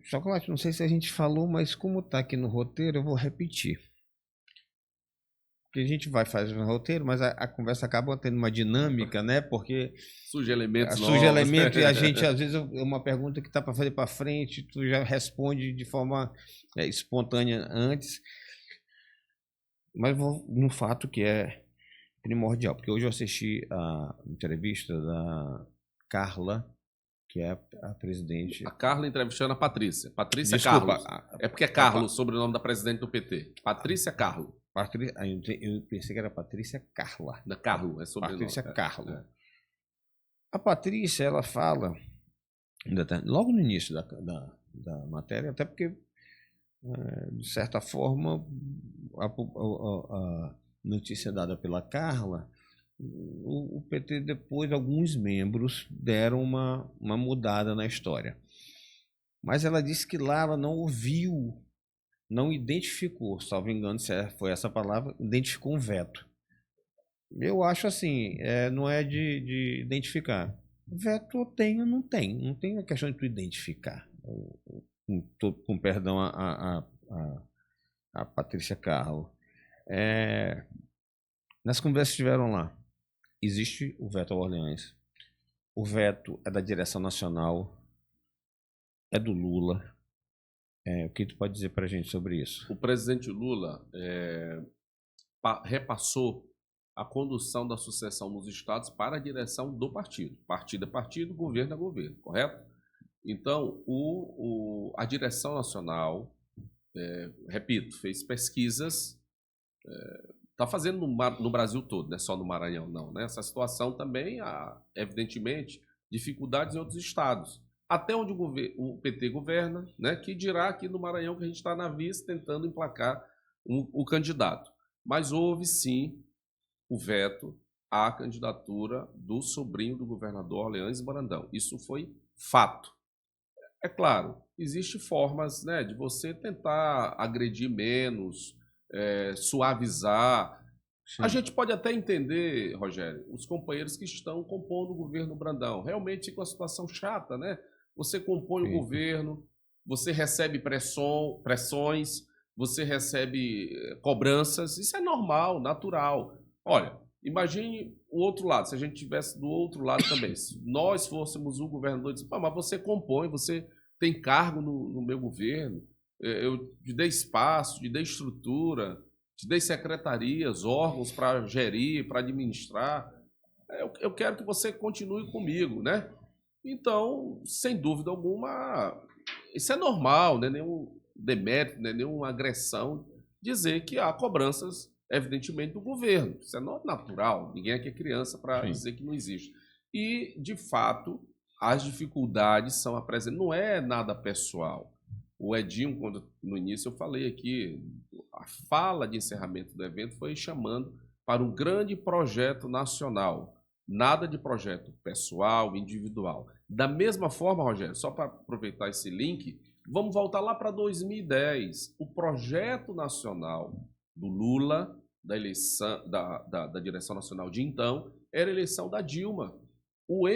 Chocolate, não sei se a gente falou, mas como está aqui no roteiro, eu vou repetir. Porque a gente vai fazer um roteiro, mas a conversa acaba tendo uma dinâmica, né? Porque surge elementos novos. E a gente, às vezes, é uma pergunta que está para fazer para frente, tu já responde de forma espontânea antes. Mas vou no fato que é primordial, porque hoje eu assisti a entrevista da Carla, que é a presidente... A Carla entrevistando a Patrícia. Patrícia Carlos. É porque é Carlos, sobrenome da presidente do PT. Patrícia Carlos. Eu pensei que era Patrícia Carla. Da Carlo, é sobrenome. Patrícia Carlo. A Patrícia, ela fala, logo no início da matéria, até porque, de certa forma, a notícia dada pela Carla, o PT, depois, alguns membros deram uma mudada na história. Mas ela disse que lá ela não ouviu, não identificou, salvo engano, se foi essa palavra, identificou um veto. Eu acho assim, não é de identificar. Veto tem ou não tem. Não tem a questão de tu identificar. Com perdão a Patrícia Carro. Nas conversas que tiveram lá, existe o veto ao Orleans. O veto é da direção nacional, é do Lula. O que tu pode dizer para a gente sobre isso? O presidente Lula repassou a condução da sucessão nos estados para a direção do partido. Partido é partido, governo é governo, correto? Então, a direção nacional, repito, fez pesquisas, está fazendo no Brasil todo, não é só no Maranhão, não. Né? Essa situação também há, evidentemente, dificuldades em outros estados. Até onde o PT governa, né? Que dirá aqui no Maranhão que a gente está na vice tentando emplacar o candidato. Mas houve, sim, o veto à candidatura do sobrinho do governador Orleans Brandão. Isso foi fato. É claro, existem formas, né, de você tentar agredir menos, suavizar. Sim. A gente pode até entender, Rogério, os companheiros que estão compondo o governo Brandão. Realmente fica uma situação chata, né? Você compõe o governo, você recebe pressões, você recebe cobranças. Isso é normal, natural. Olha, imagine o outro lado, se a gente estivesse do outro lado também. Se nós fôssemos o governador, mas você compõe, você tem cargo no meu governo, eu te dei espaço, te dei estrutura, te dei secretarias, órgãos para gerir, para administrar. Eu quero que você continue comigo, né? Então, sem dúvida alguma, isso é normal, não é nenhum demérito, não é nenhuma agressão dizer que há cobranças, evidentemente, do governo. Isso é natural, ninguém aqui é criança para dizer que não existe. E, de fato, as dificuldades são apresentadas, não é nada pessoal. O Edinho, quando no início eu falei aqui, a fala de encerramento do evento foi chamando para um grande projeto nacional. Nada de projeto pessoal, individual. Da mesma forma, Rogério, só para aproveitar esse link, vamos voltar lá para 2010. O projeto nacional do Lula, da eleição da direção nacional de então, era a eleição da Dilma. O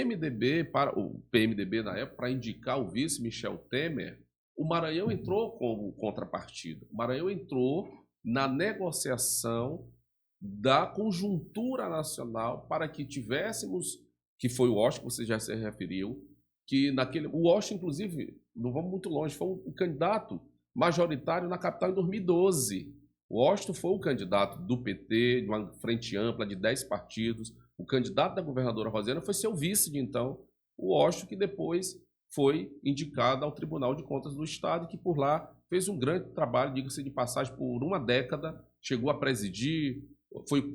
PMDB, na época, para indicar o vice Michel Temer, o Maranhão entrou como contrapartida. O Maranhão entrou na negociação da conjuntura nacional para que tivéssemos, que foi o Washington, você já se referiu, que o Washington, inclusive, não vamos muito longe, foi um candidato majoritário na capital em 2012. O Washington foi o candidato do PT, de uma frente ampla de 10 partidos. O candidato da governadora Rosiana foi seu vice de então, o Washington, que depois foi indicado ao Tribunal de Contas do Estado, que por lá fez um grande trabalho, diga-se de passagem, por uma década, chegou a presidir,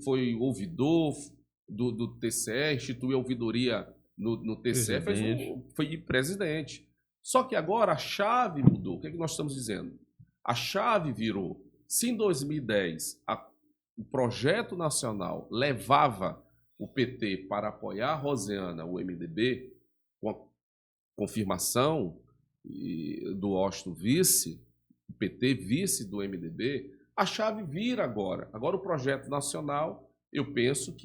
foi ouvidor do TCE, instituiu a ouvidoria no TCE, foi presidente. Só que agora a chave mudou. O que é que nós estamos dizendo? A chave virou. Se em 2010 o projeto nacional levava o PT para apoiar a Rosiana, o MDB, com a confirmação do Washington vice, o PT vice do MDB, a chave vira agora. Agora o projeto nacional, eu penso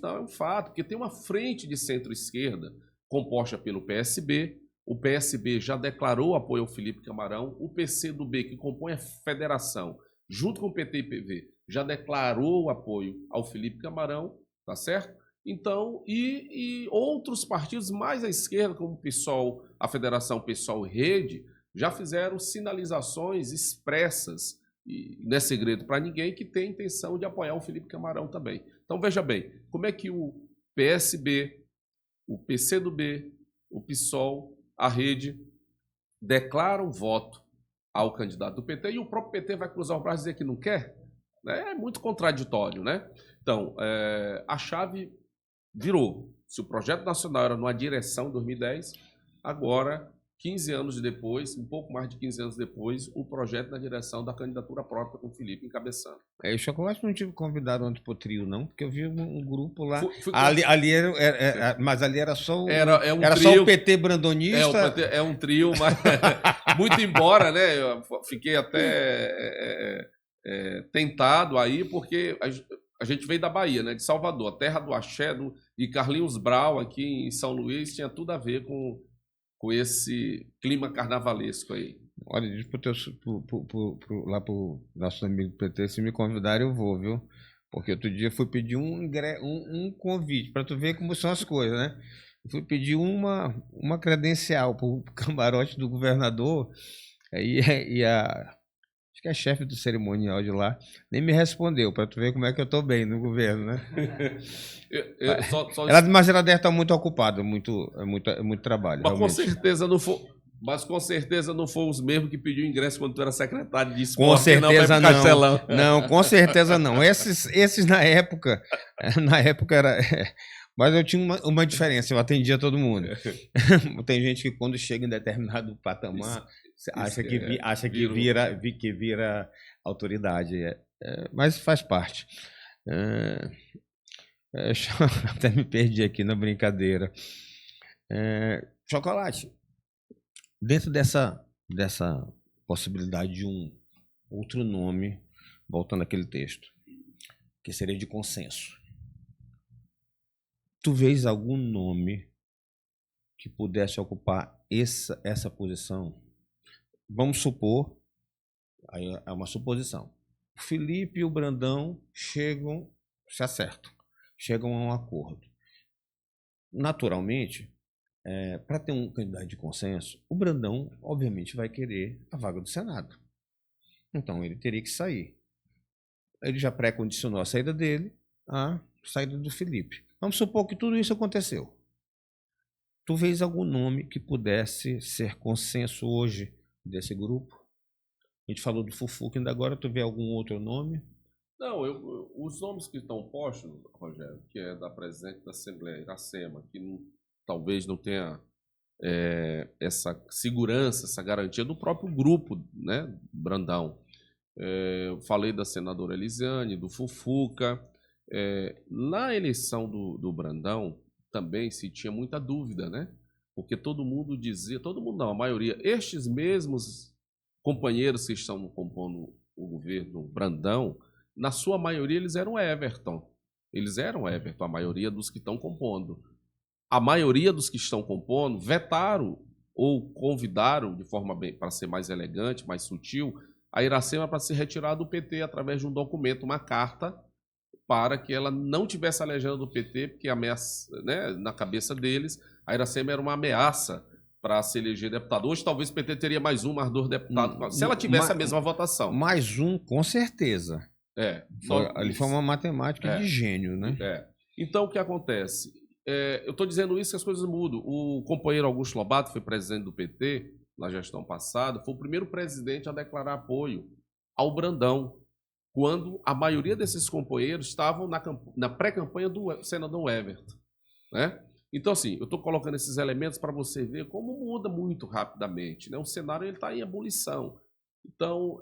não, é um fato, porque tem uma frente de centro-esquerda composta pelo PSB, o PSB já declarou apoio ao Felipe Camarão, o PCdoB, que compõe a federação, junto com o PT e PV, já declarou apoio ao Felipe Camarão, tá certo? Então, e outros partidos mais à esquerda, como o PSOL, a Federação PSOL e Rede, já fizeram sinalizações expressas, e não é segredo para ninguém, que tem intenção de apoiar o Felipe Camarão também. Então, veja bem, como é que o PSB, o PCdoB, o PSOL, a Rede, declaram voto ao candidato do PT e o próprio PT vai cruzar o braço e dizer que não quer? É muito contraditório, né? Então, a chave virou. Se o projeto nacional era numa direção em 2010, agora, 15 anos depois, um pouco mais de 15 anos depois, o projeto na direção da candidatura própria com o Felipe encabeçando. O Chocolate não tive convidado ontem pro trio, não, porque eu vi um grupo lá. Ali mas ali era só só o PT brandonista. É um trio, mas muito embora, né? Eu fiquei até tentado aí, porque a gente veio da Bahia, né, de Salvador, a terra do axé, e Carlinhos Brau aqui em São Luís tinha tudo a ver com esse clima carnavalesco aí. Olha, diz lá pro nosso amigo PT, se me convidarem eu vou, viu? Porque outro dia eu fui pedir um convite, para tu ver como são as coisas, né? Eu fui pedir uma credencial pro camarote do governador, aí acho que a chefe do cerimonial de lá nem me respondeu, para tu ver como é que eu tô bem no governo, né? Mas ela deve estar muito ocupada, muito trabalho. Mas realmente. Mas com certeza não foram os mesmos que pediu ingresso quando tu era secretário de esporte. Com certeza não. Não, com certeza não. Esses na época era. Mas eu tinha uma diferença, eu atendia todo mundo. Tem gente que quando chega em determinado patamar acha que vira autoridade. Mas faz parte. Até me perdi aqui na brincadeira. Chocolate. Dentro dessa possibilidade de um outro nome, voltando àquele texto, que seria de consenso, tu vês algum nome que pudesse ocupar essa posição? Vamos supor, aí é uma suposição, o Felipe e o Brandão se acertam, chegam a um acordo. Naturalmente, para ter um candidato de consenso, o Brandão, obviamente, vai querer a vaga do Senado. Então, ele teria que sair. Ele já pré-condicionou a saída dele à saída do Felipe. Vamos supor que tudo isso aconteceu. Tu vês algum nome que pudesse ser consenso hoje desse grupo? A gente falou do Fufuca, ainda agora tu vê algum outro nome? Não, os nomes que estão postos, Rogério, que é da presidente da Assembleia, Iracema, que talvez não tenha essa segurança, essa garantia do próprio grupo, né, Brandão. Eu falei da senadora Elisiane, do Fufuca. Na eleição do Brandão também se tinha muita dúvida, né? Porque todo mundo dizia, todo mundo não, a maioria, estes mesmos companheiros que estão compondo o governo Brandão, na sua maioria eles eram Everton. Eles eram Everton, a maioria dos que estão compondo. A maioria dos que estão compondo vetaram ou convidaram, de forma bem, para ser mais elegante, mais sutil, a Iracema para se retirar do PT através de um documento, uma carta, para que ela não tivesse a legenda do PT, porque ameaça, né, na cabeça deles, a Iracema era uma ameaça para se eleger deputado. Hoje talvez o PT teria mais dois deputados, se ela tivesse a mesma votação. Mais um, com certeza. Ali foi uma matemática de gênio, né? Então, o que acontece? Eu estou dizendo isso que as coisas mudam. O companheiro Augusto Lobato foi presidente do PT na gestão passada, foi o primeiro presidente a declarar apoio ao Brandão, quando a maioria desses companheiros estavam na pré-campanha do senador Everton, né? Então, assim, eu estou colocando esses elementos para você ver como muda muito rapidamente, né? O cenário está em ebulição. Então,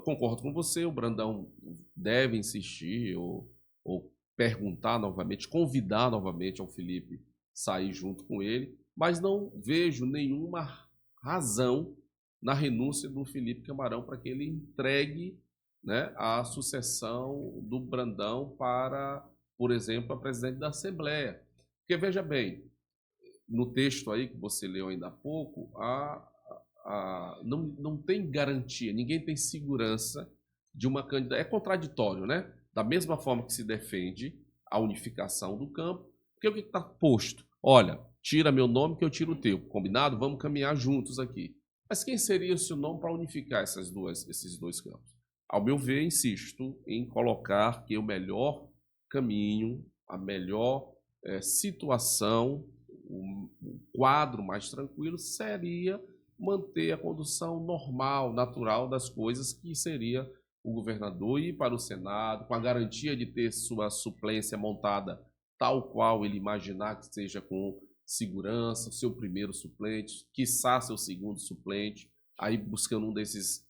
concordo com você, o Brandão deve insistir ou perguntar novamente, convidar novamente ao Felipe sair junto com ele, mas não vejo nenhuma razão na renúncia do Felipe Camarão para que ele entregue, né, a sucessão do Brandão para, por exemplo, a presidente da Assembleia. Porque, veja bem, no texto aí que você leu ainda há pouco, não tem garantia, ninguém tem segurança de uma candidatura. É contraditório, né? Da mesma forma que se defende a unificação do campo, porque o que está posto? Olha, tira meu nome que eu tiro o teu. Combinado? Vamos caminhar juntos aqui. Mas quem seria o seu nome para unificar esses dois campos? Ao meu ver, insisto em colocar que o melhor caminho, a melhor situação, o quadro mais tranquilo seria manter a condução normal, natural das coisas, que seria o governador ir para o Senado, com a garantia de ter sua suplência montada tal qual ele imaginar que seja com segurança, seu primeiro suplente, quiçá seu segundo suplente, aí buscando um desses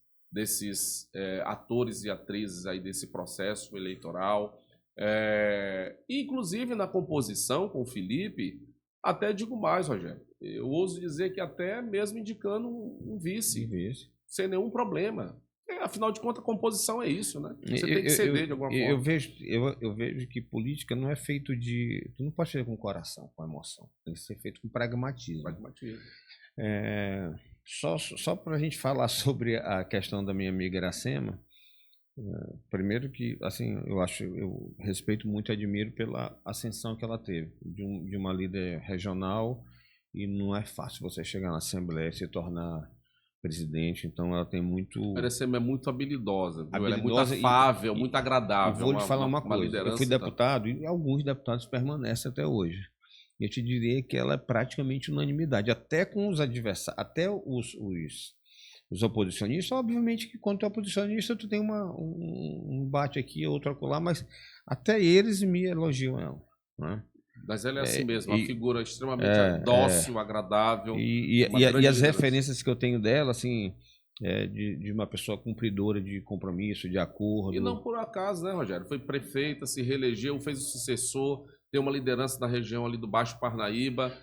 atores e atrizes aí desse processo eleitoral. Inclusive na composição com o Felipe, até digo mais, Rogério, eu ouso dizer que até mesmo indicando um vice, sem nenhum problema. Afinal de contas, a composição é isso, né? Você tem que ceder de alguma forma. Eu vejo que política não é feito de... Tu não pode fazer com o coração, com a emoção. Tem que ser feito com pragmatismo. Só para a gente falar sobre a questão da minha amiga Iracema, primeiro que, assim, eu respeito muito e admiro pela ascensão que ela teve, de uma líder regional, e não é fácil você chegar na Assembleia e se tornar presidente, então ela tem muito... A Iracema é muito habilidosa, ela é muito afável, muito agradável. Vou lhe falar uma coisa, eu fui deputado e alguns deputados permanecem até hoje. Eu te diria que ela é praticamente unanimidade, até com os adversários, até os oposicionistas. Obviamente que quando tu é oposicionista, tu tem um bate aqui, outro acolá, mas até eles me elogiam ela, né? Mas ela é assim mesmo, uma figura extremamente dócil, agradável. E as referências que eu tenho dela, assim, de uma pessoa cumpridora de compromisso, de acordo. E não por acaso, né, Rogério? Foi prefeita, se reelegeu, fez o sucessor, tem uma liderança na região ali do Baixo Parnaíba,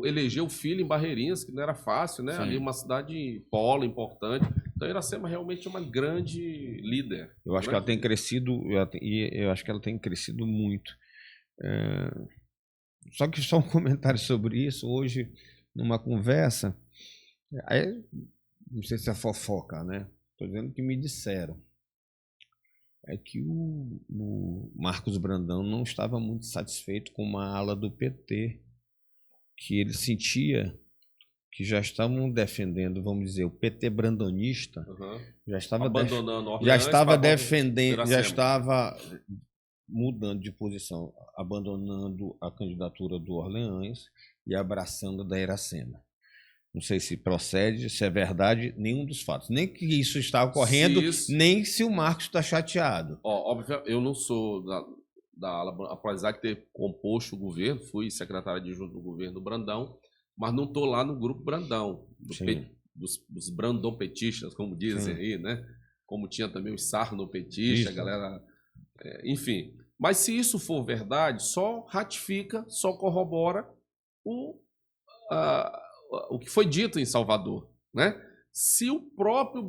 elegeu o filho em Barreirinhas, que não era fácil, né? Sim. Ali uma cidade polo importante. Então, Iracema realmente é uma grande líder. Eu acho que ela tem crescido, eu acho que ela tem crescido muito. Só um comentário sobre isso. Hoje, numa conversa, não sei se é fofoca, né? Estou dizendo que me disseram. É que o Marcos Brandão não estava muito satisfeito com uma ala do PT, que ele sentia que já estavam defendendo, vamos dizer, o PT brandonista, já estava defendendo, já estava mudando de posição, abandonando a candidatura do Orleans e abraçando a da Iracema. Não sei se procede, se é verdade, nenhum dos fatos. Nem que isso está ocorrendo, nem se o Marcos está chateado. Óbvio, eu não sou da ala, apesar de ter composto o governo, fui secretário adjunto do governo Brandão, mas não estou lá no grupo Brandão, dos brandon-petistas, como dizem aí, né? Como tinha também os sarno-petistas, a galera... enfim, mas se isso for verdade, só ratifica, só corrobora o que foi dito em Salvador, né? Se o próprio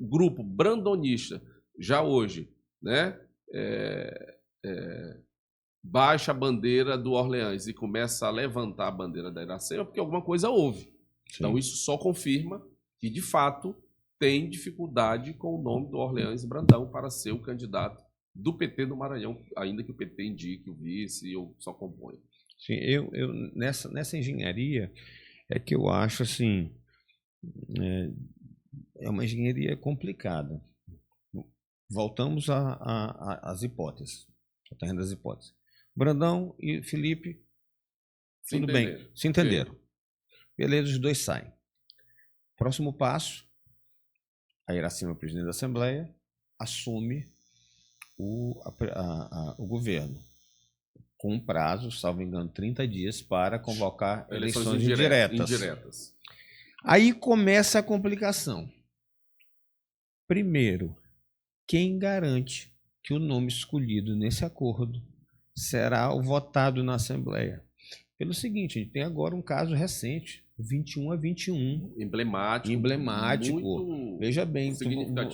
grupo brandonista já hoje, né, baixa a bandeira do Orleans e começa a levantar a bandeira da Iracema, porque alguma coisa houve. Sim. Então isso só confirma que de fato tem dificuldade com o nome do Orleans Brandão para ser o candidato do PT do Maranhão, ainda que o PT indique o vice ou só componha. Sim, eu nessa engenharia é que eu acho assim, é uma engenharia complicada. Voltamos às hipóteses, ao terreno das hipóteses. Brandão e Felipe, tudo bem, se entenderam. Beleza, os dois saem. Próximo passo, a Iracema, presidente da Assembleia, assume o governo, com um prazo, salvo engano, 30 dias para convocar eleições indiretas. Aí começa a complicação. Primeiro, quem garante que o nome escolhido nesse acordo será o votado na Assembleia? Pelo seguinte, a gente tem agora um caso recente, 21-21. Emblemático. Veja bem,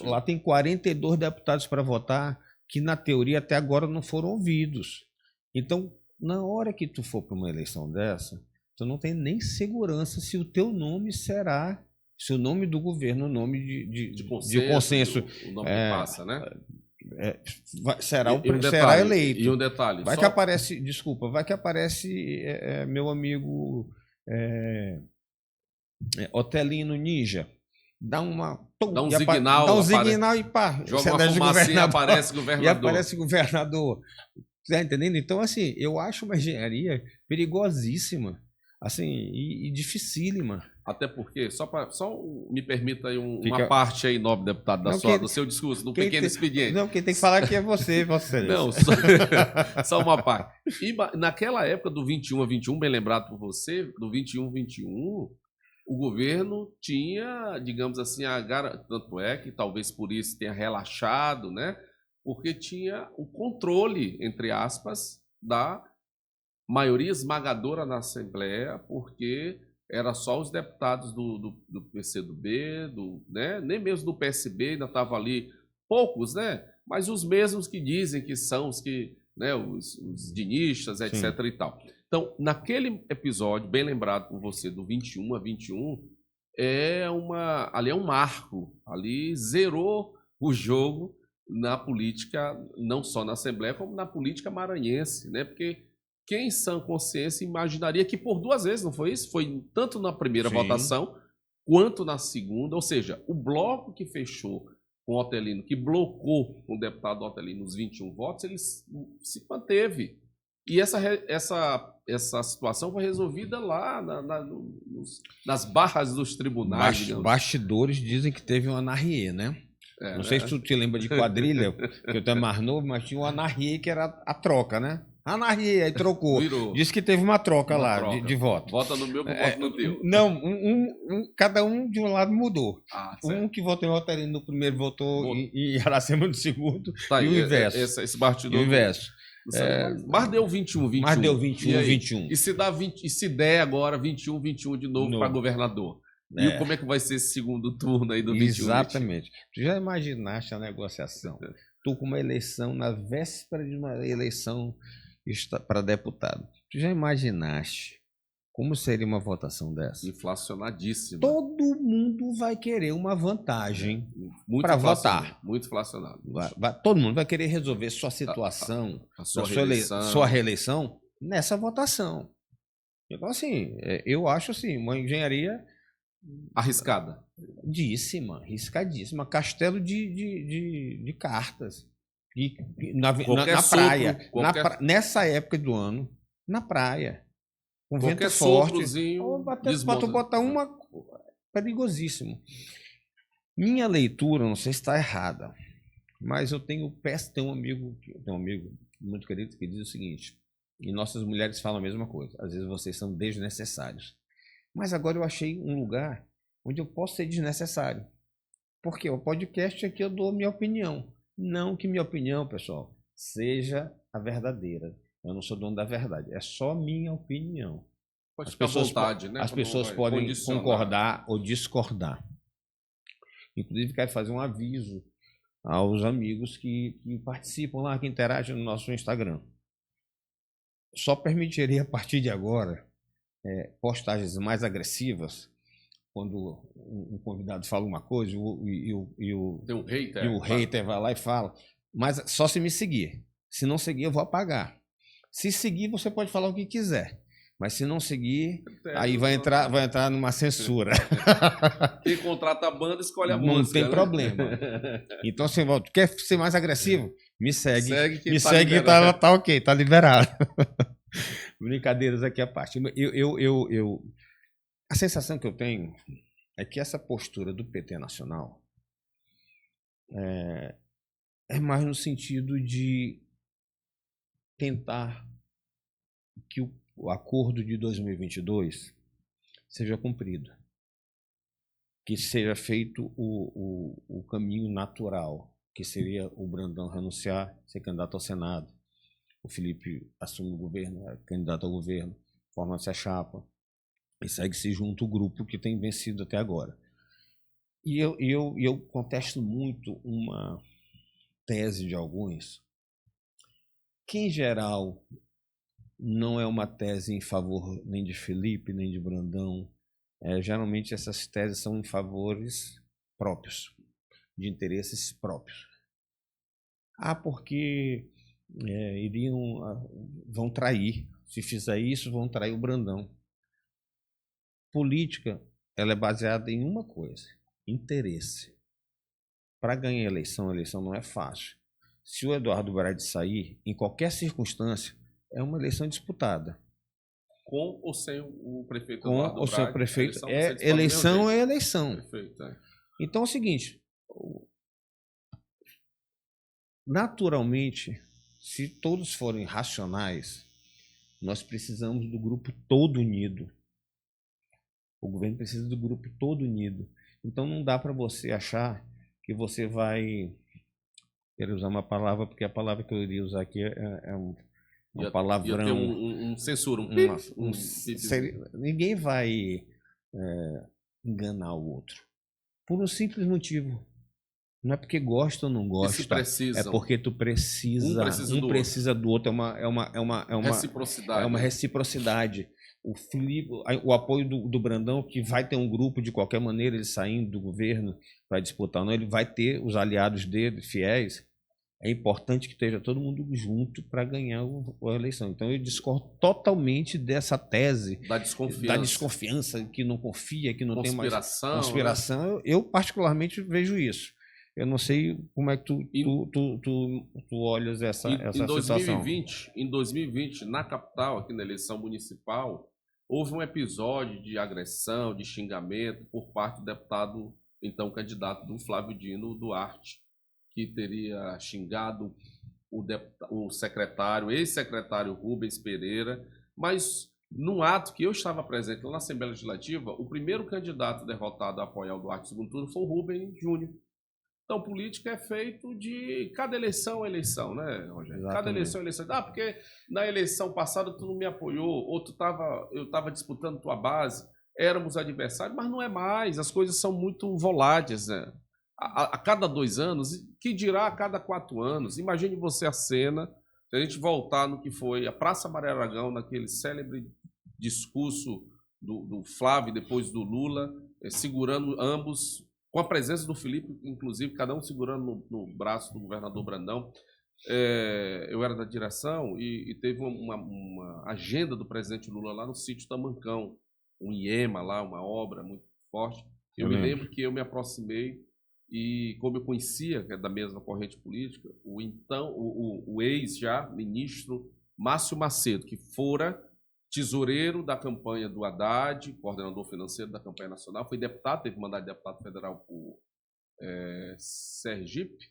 lá tem 42 deputados para votar, que na teoria até agora não foram ouvidos. Então, na hora que tu for para uma eleição dessa, tu não tem nem segurança se o teu nome será, se o nome do governo, o nome de consenso o nome que passa, né? Será eleito. E um detalhe. Que aparece, desculpa, vai que aparece meu amigo Otelino Ninja. Dá um signal e pá. Joga uma fumacinha e aparece governador. E aparece governador. Tá entendendo? Então, assim, eu acho uma engenharia perigosíssima, assim, e dificílima. Até porque, só me permita aí uma parte aí, nobre deputado, do seu discurso, do pequeno expediente. Não, quem tem que falar aqui é você. Não, só uma parte. E naquela época do 21-21, bem lembrado por você, do 21-21, o governo tinha, digamos assim, tanto é que talvez por isso tenha relaxado, né? Porque tinha o controle, entre aspas, da maioria esmagadora na Assembleia, porque era só os deputados do PCdoB, né? Nem mesmo do PSB, ainda estava ali poucos, né? Mas os mesmos que dizem que são os que, né, os dinistas, etc. Sim. e tal. Então, naquele episódio, bem lembrado por você, do 21 a 21, ali é um marco. Ali zerou o jogo na política, não só na Assembleia, como na política maranhense, né? Porque quem em sã consciência imaginaria que por 2 vezes, não foi isso? Foi tanto na primeira Sim. votação quanto na segunda, ou seja, o bloco que fechou com o Otelino, que blocou o deputado Otelino nos 21 votos, ele se manteve. E essa situação foi resolvida lá nas barras dos tribunais, digamos. Bastidores dizem que teve um anarriê, né? Não sei se tu te lembra de quadrilha, que eu tô mais novo, mas tinha um anarriê que era a troca, né? Anarriê, aí trocou. Virou. Disse que teve uma troca lá troca. De voto. Vota no meu, vota no teu. Não, cada um de um lado mudou. Certo. Que votou em Otelino no primeiro votou em Iracema no segundo, Tá, e o inverso. Esse bastidor. E o inverso. Mas deu 21. Mas deu 21. E se der agora 21 de novo para governador? E como é que vai ser esse segundo turno aí do 21? Exatamente. Tu já imaginaste a negociação? Tu com uma eleição, na véspera de uma eleição para deputado. Tu já imaginaste como seria uma votação dessa? Inflacionadíssima. Todo mundo vai querer uma vantagem para votar. Muito inflacionado. Todo mundo vai querer resolver sua situação, sua reeleição nessa votação. Então, assim, eu acho assim, uma engenharia arriscada. Arriscadíssima. Castelo de cartas. Na praia. Nessa época do ano, na praia. Com vento forte. Botar uma. Perigosíssimo. Minha leitura, não sei se está errada, mas eu tenho um amigo muito querido que diz o seguinte, e nossas mulheres falam a mesma coisa, às vezes vocês são desnecessários. Mas agora eu achei um lugar onde eu posso ser desnecessário. Porque o podcast aqui eu dou minha opinião. Não que minha opinião, pessoal, seja a verdadeira. Eu não sou dono da verdade. É só minha opinião. Pode ficar à vontade, né? As pessoas podem concordar ou discordar. Inclusive, quero fazer um aviso aos amigos que participam lá, que interagem no nosso Instagram. Só permitirei a partir de agora postagens mais agressivas, quando um convidado fala uma coisa e o hater vai lá e fala, mas só se me seguir. Se não seguir, eu vou apagar. Se seguir, você pode falar o que quiser. Mas se não seguir, aí vai entrar numa censura. Quem contrata a banda, escolhe a música. Não tem problema. Então, assim, quer ser mais agressivo? Me segue. Me segue que tá ok, tá liberado. Brincadeiras aqui à parte. A sensação que eu tenho é que essa postura do PT nacional é mais no sentido de tentar que o acordo de 2022 seja cumprido, que seja feito o caminho natural, que seria o Brandão renunciar, ser candidato ao Senado, o Felipe assume o governo, é candidato ao governo, forma-se a chapa, e segue-se junto o grupo que tem vencido até agora. E eu contesto muito uma tese de alguns, que em geral não é uma tese em favor nem de Felipe, nem de Brandão. Geralmente essas teses são em favores próprios, de interesses próprios. Porque vão trair. Se fizer isso, vão trair o Brandão. Política, ela é baseada em uma coisa: interesse. Para ganhar a eleição não é fácil. Se o Eduardo Braide sair, em qualquer circunstância, é uma eleição disputada. Com ou sem o prefeito Com Eduardo ou sem o prefeito. Eleição é eleição. Perfeito, Então é o seguinte, naturalmente, se todos forem racionais, nós precisamos do grupo todo unido. O governo precisa do grupo todo unido. Então não dá para você achar que você vai... Quero usar uma palavra, porque a palavra que eu iria usar aqui é um palavrão. Ia ter um censura, ninguém vai enganar o outro. Por um simples motivo. Não é porque gosta ou não gosta, é porque tu precisa, um precisa do outro, é uma reciprocidade. O Felipe, o apoio do Brandão, que vai ter um grupo de qualquer maneira, ele saindo do governo para disputar, não, ele vai ter os aliados dele, fiéis. É importante que esteja todo mundo junto para ganhar a eleição. Então eu discordo totalmente dessa tese da desconfiança, que não confia, que não tem mais conspiração. Né? Eu particularmente vejo isso. Eu não sei como é que tu olhas essa situação. Em 2020, na capital, aqui na eleição municipal, houve um episódio de agressão, de xingamento por parte do deputado, então candidato do Flávio Dino Duarte, que teria xingado o secretário, ex-secretário Rubens Pereira, mas num ato que eu estava presente lá na Assembleia Legislativa, o primeiro candidato derrotado a apoiar o Duarte no segundo turno foi o Rubens Júnior. Então, política é feito de cada eleição é eleição, né, Rogério? Exatamente. Cada eleição é eleição. Ah, porque na eleição passada tu não me apoiou, ou eu estava disputando tua base, éramos adversários, mas não é mais, as coisas são muito voláteis, né? A cada 2 anos, que dirá a cada 4 anos. Imagine você a cena, se a gente voltar no que foi a Praça Maria Aragão, naquele célebre discurso do Flávio e depois do Lula, segurando ambos, com a presença do Felipe, inclusive, cada um segurando no braço do governador Brandão. Eu era da direção e teve uma agenda do presidente Lula lá no sítio Tamancão, um IEMA lá, uma obra muito forte. Eu me lembro que eu me aproximei e, como eu conhecia, que é da mesma corrente política, o ex já ministro Márcio Macedo, que fora tesoureiro da campanha do Haddad, coordenador financeiro da campanha nacional, foi deputado, teve mandato de deputado federal por Sergipe,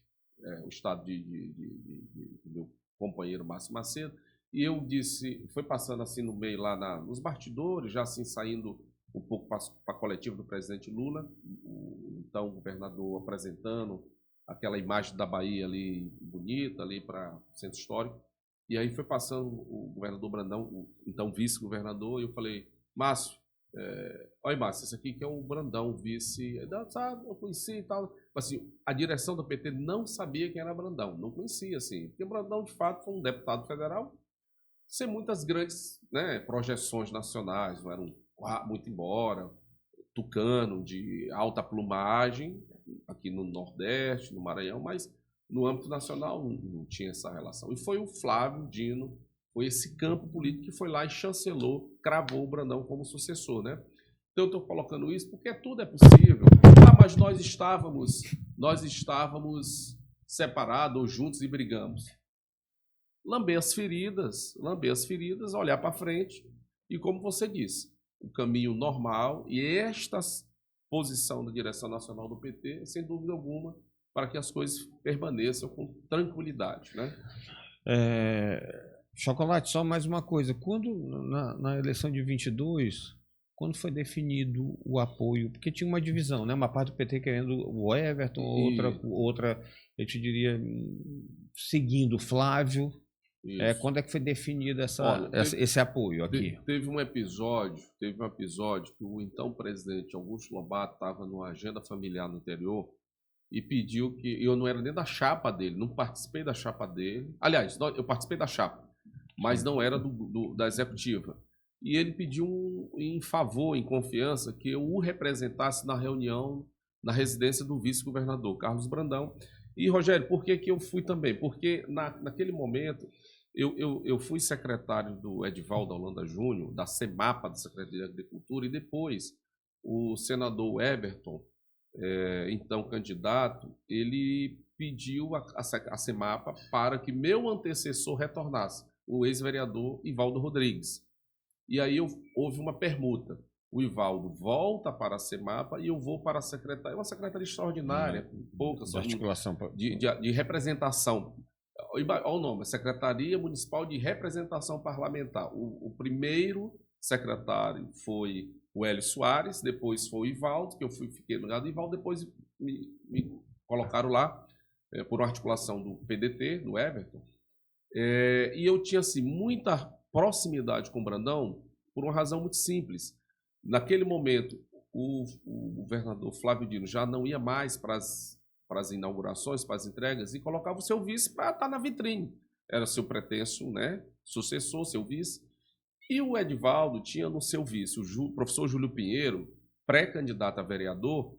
o estado do meu companheiro Márcio Macedo, e eu disse, foi passando assim no meio lá nos bastidores, já assim saindo um pouco para a coletiva do presidente Lula, então o governador apresentando aquela imagem da Bahia ali bonita, ali para o centro histórico. E aí foi passando o governador Brandão, o então vice-governador, e eu falei, Márcio, olha Márcio, esse aqui que é o Brandão, o vice, sabe, eu conheci e tal. Assim, a direção do PT não sabia quem era Brandão, não conhecia, assim, porque o Brandão, de fato, foi um deputado federal, sem muitas grandes, né, projeções nacionais, não era muito embora, tucano, de alta plumagem, aqui no Nordeste, no Maranhão, mas no âmbito nacional não tinha essa relação. E foi o Flávio Dino, foi esse campo político que foi lá e chancelou, cravou o Brandão como sucessor, né? Então eu estou colocando isso porque tudo é possível. Ah, mas nós estávamos separados ou juntos e brigamos. Lamber as feridas, olhar para frente e, como você disse, o caminho normal e esta posição da direção nacional do PT, sem dúvida alguma, para que as coisas permaneçam com tranquilidade, né? Chocolate, só mais uma coisa. Quando, na eleição de 22, quando foi definido o apoio, porque tinha uma divisão, né? Uma parte do PT querendo o Everton, outra, eu te diria, seguindo o Flávio. Quando é que foi definido esse apoio aqui? Teve um episódio que o então presidente Augusto Lobato estava numa agenda familiar no interior e pediu que... Eu não era nem da chapa dele, não participei da chapa dele. Aliás, eu participei da chapa, mas não era da executiva. E ele pediu em favor, em confiança, que eu o representasse na reunião, na residência do vice-governador, Carlos Brandão. E, Rogério, por que eu fui também? Porque naquele momento... Eu fui secretário do Edivaldo Holanda Júnior, da CEMAPA, da Secretaria de Agricultura, e depois o senador Everton, então candidato, ele pediu a CEMAPA para que meu antecessor retornasse, o ex-vereador Ivaldo Rodrigues. E aí houve uma permuta. O Ivaldo volta para a CEMAPA e eu vou para a secretaria. É uma secretaria extraordinária, com poucas de representação. Olha o nome, Secretaria Municipal de Representação Parlamentar. O primeiro secretário foi o Hélio Soares, depois foi o Ivaldo, que fiquei no lugar do Ivaldo, depois me colocaram lá por uma articulação do PDT, do Everton. E eu tinha assim, muita proximidade com o Brandão por uma razão muito simples. Naquele momento, o governador Flávio Dino já não ia mais para as inaugurações, para as entregas, e colocava o seu vice para estar na vitrine. Era seu pretenso, né, sucessor, seu vice. E o Edivaldo tinha no seu vice o professor Júlio Pinheiro, pré-candidato a vereador,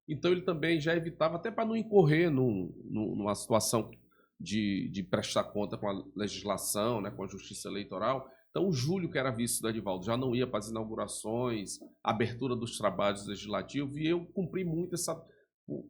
então ele também já evitava, até para não incorrer numa situação de prestar conta com a legislação, né, com a justiça eleitoral. Então o Júlio, que era vice do Edivaldo, já não ia para as inaugurações, abertura dos trabalhos legislativos, e eu cumpri muito essa...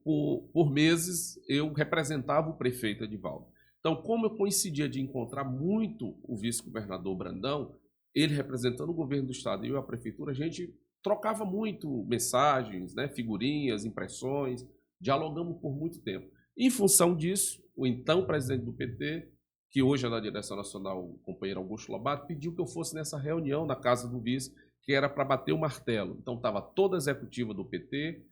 Por meses eu representava o prefeito Edivaldo. Então, como eu coincidia de encontrar muito o vice-governador Brandão, ele representando o governo do estado e eu a prefeitura, a gente trocava muito mensagens, né, figurinhas, impressões, dialogamos por muito tempo. Em função disso, o então presidente do PT, que hoje é da direção nacional, o companheiro Augusto Lobato, pediu que eu fosse nessa reunião na casa do vice, que era para bater o martelo. Então estava toda a executiva do PT,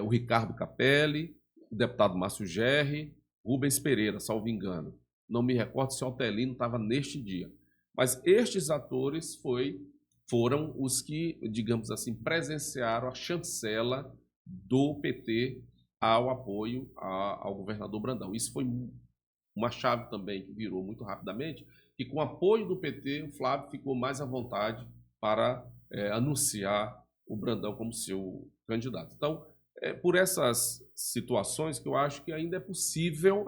o Ricardo Capelli, o deputado Márcio Gerri, Rubens Pereira, salvo engano. Não me recordo se o Altelino estava neste dia. Mas estes atores foram os que, digamos assim, presenciaram a chancela do PT ao apoio ao governador Brandão. Isso foi uma chave também que virou muito rapidamente, e com o apoio do PT, o Flávio ficou mais à vontade para anunciar o Brandão como seu candidato. Então, por essas situações que eu acho que ainda é possível,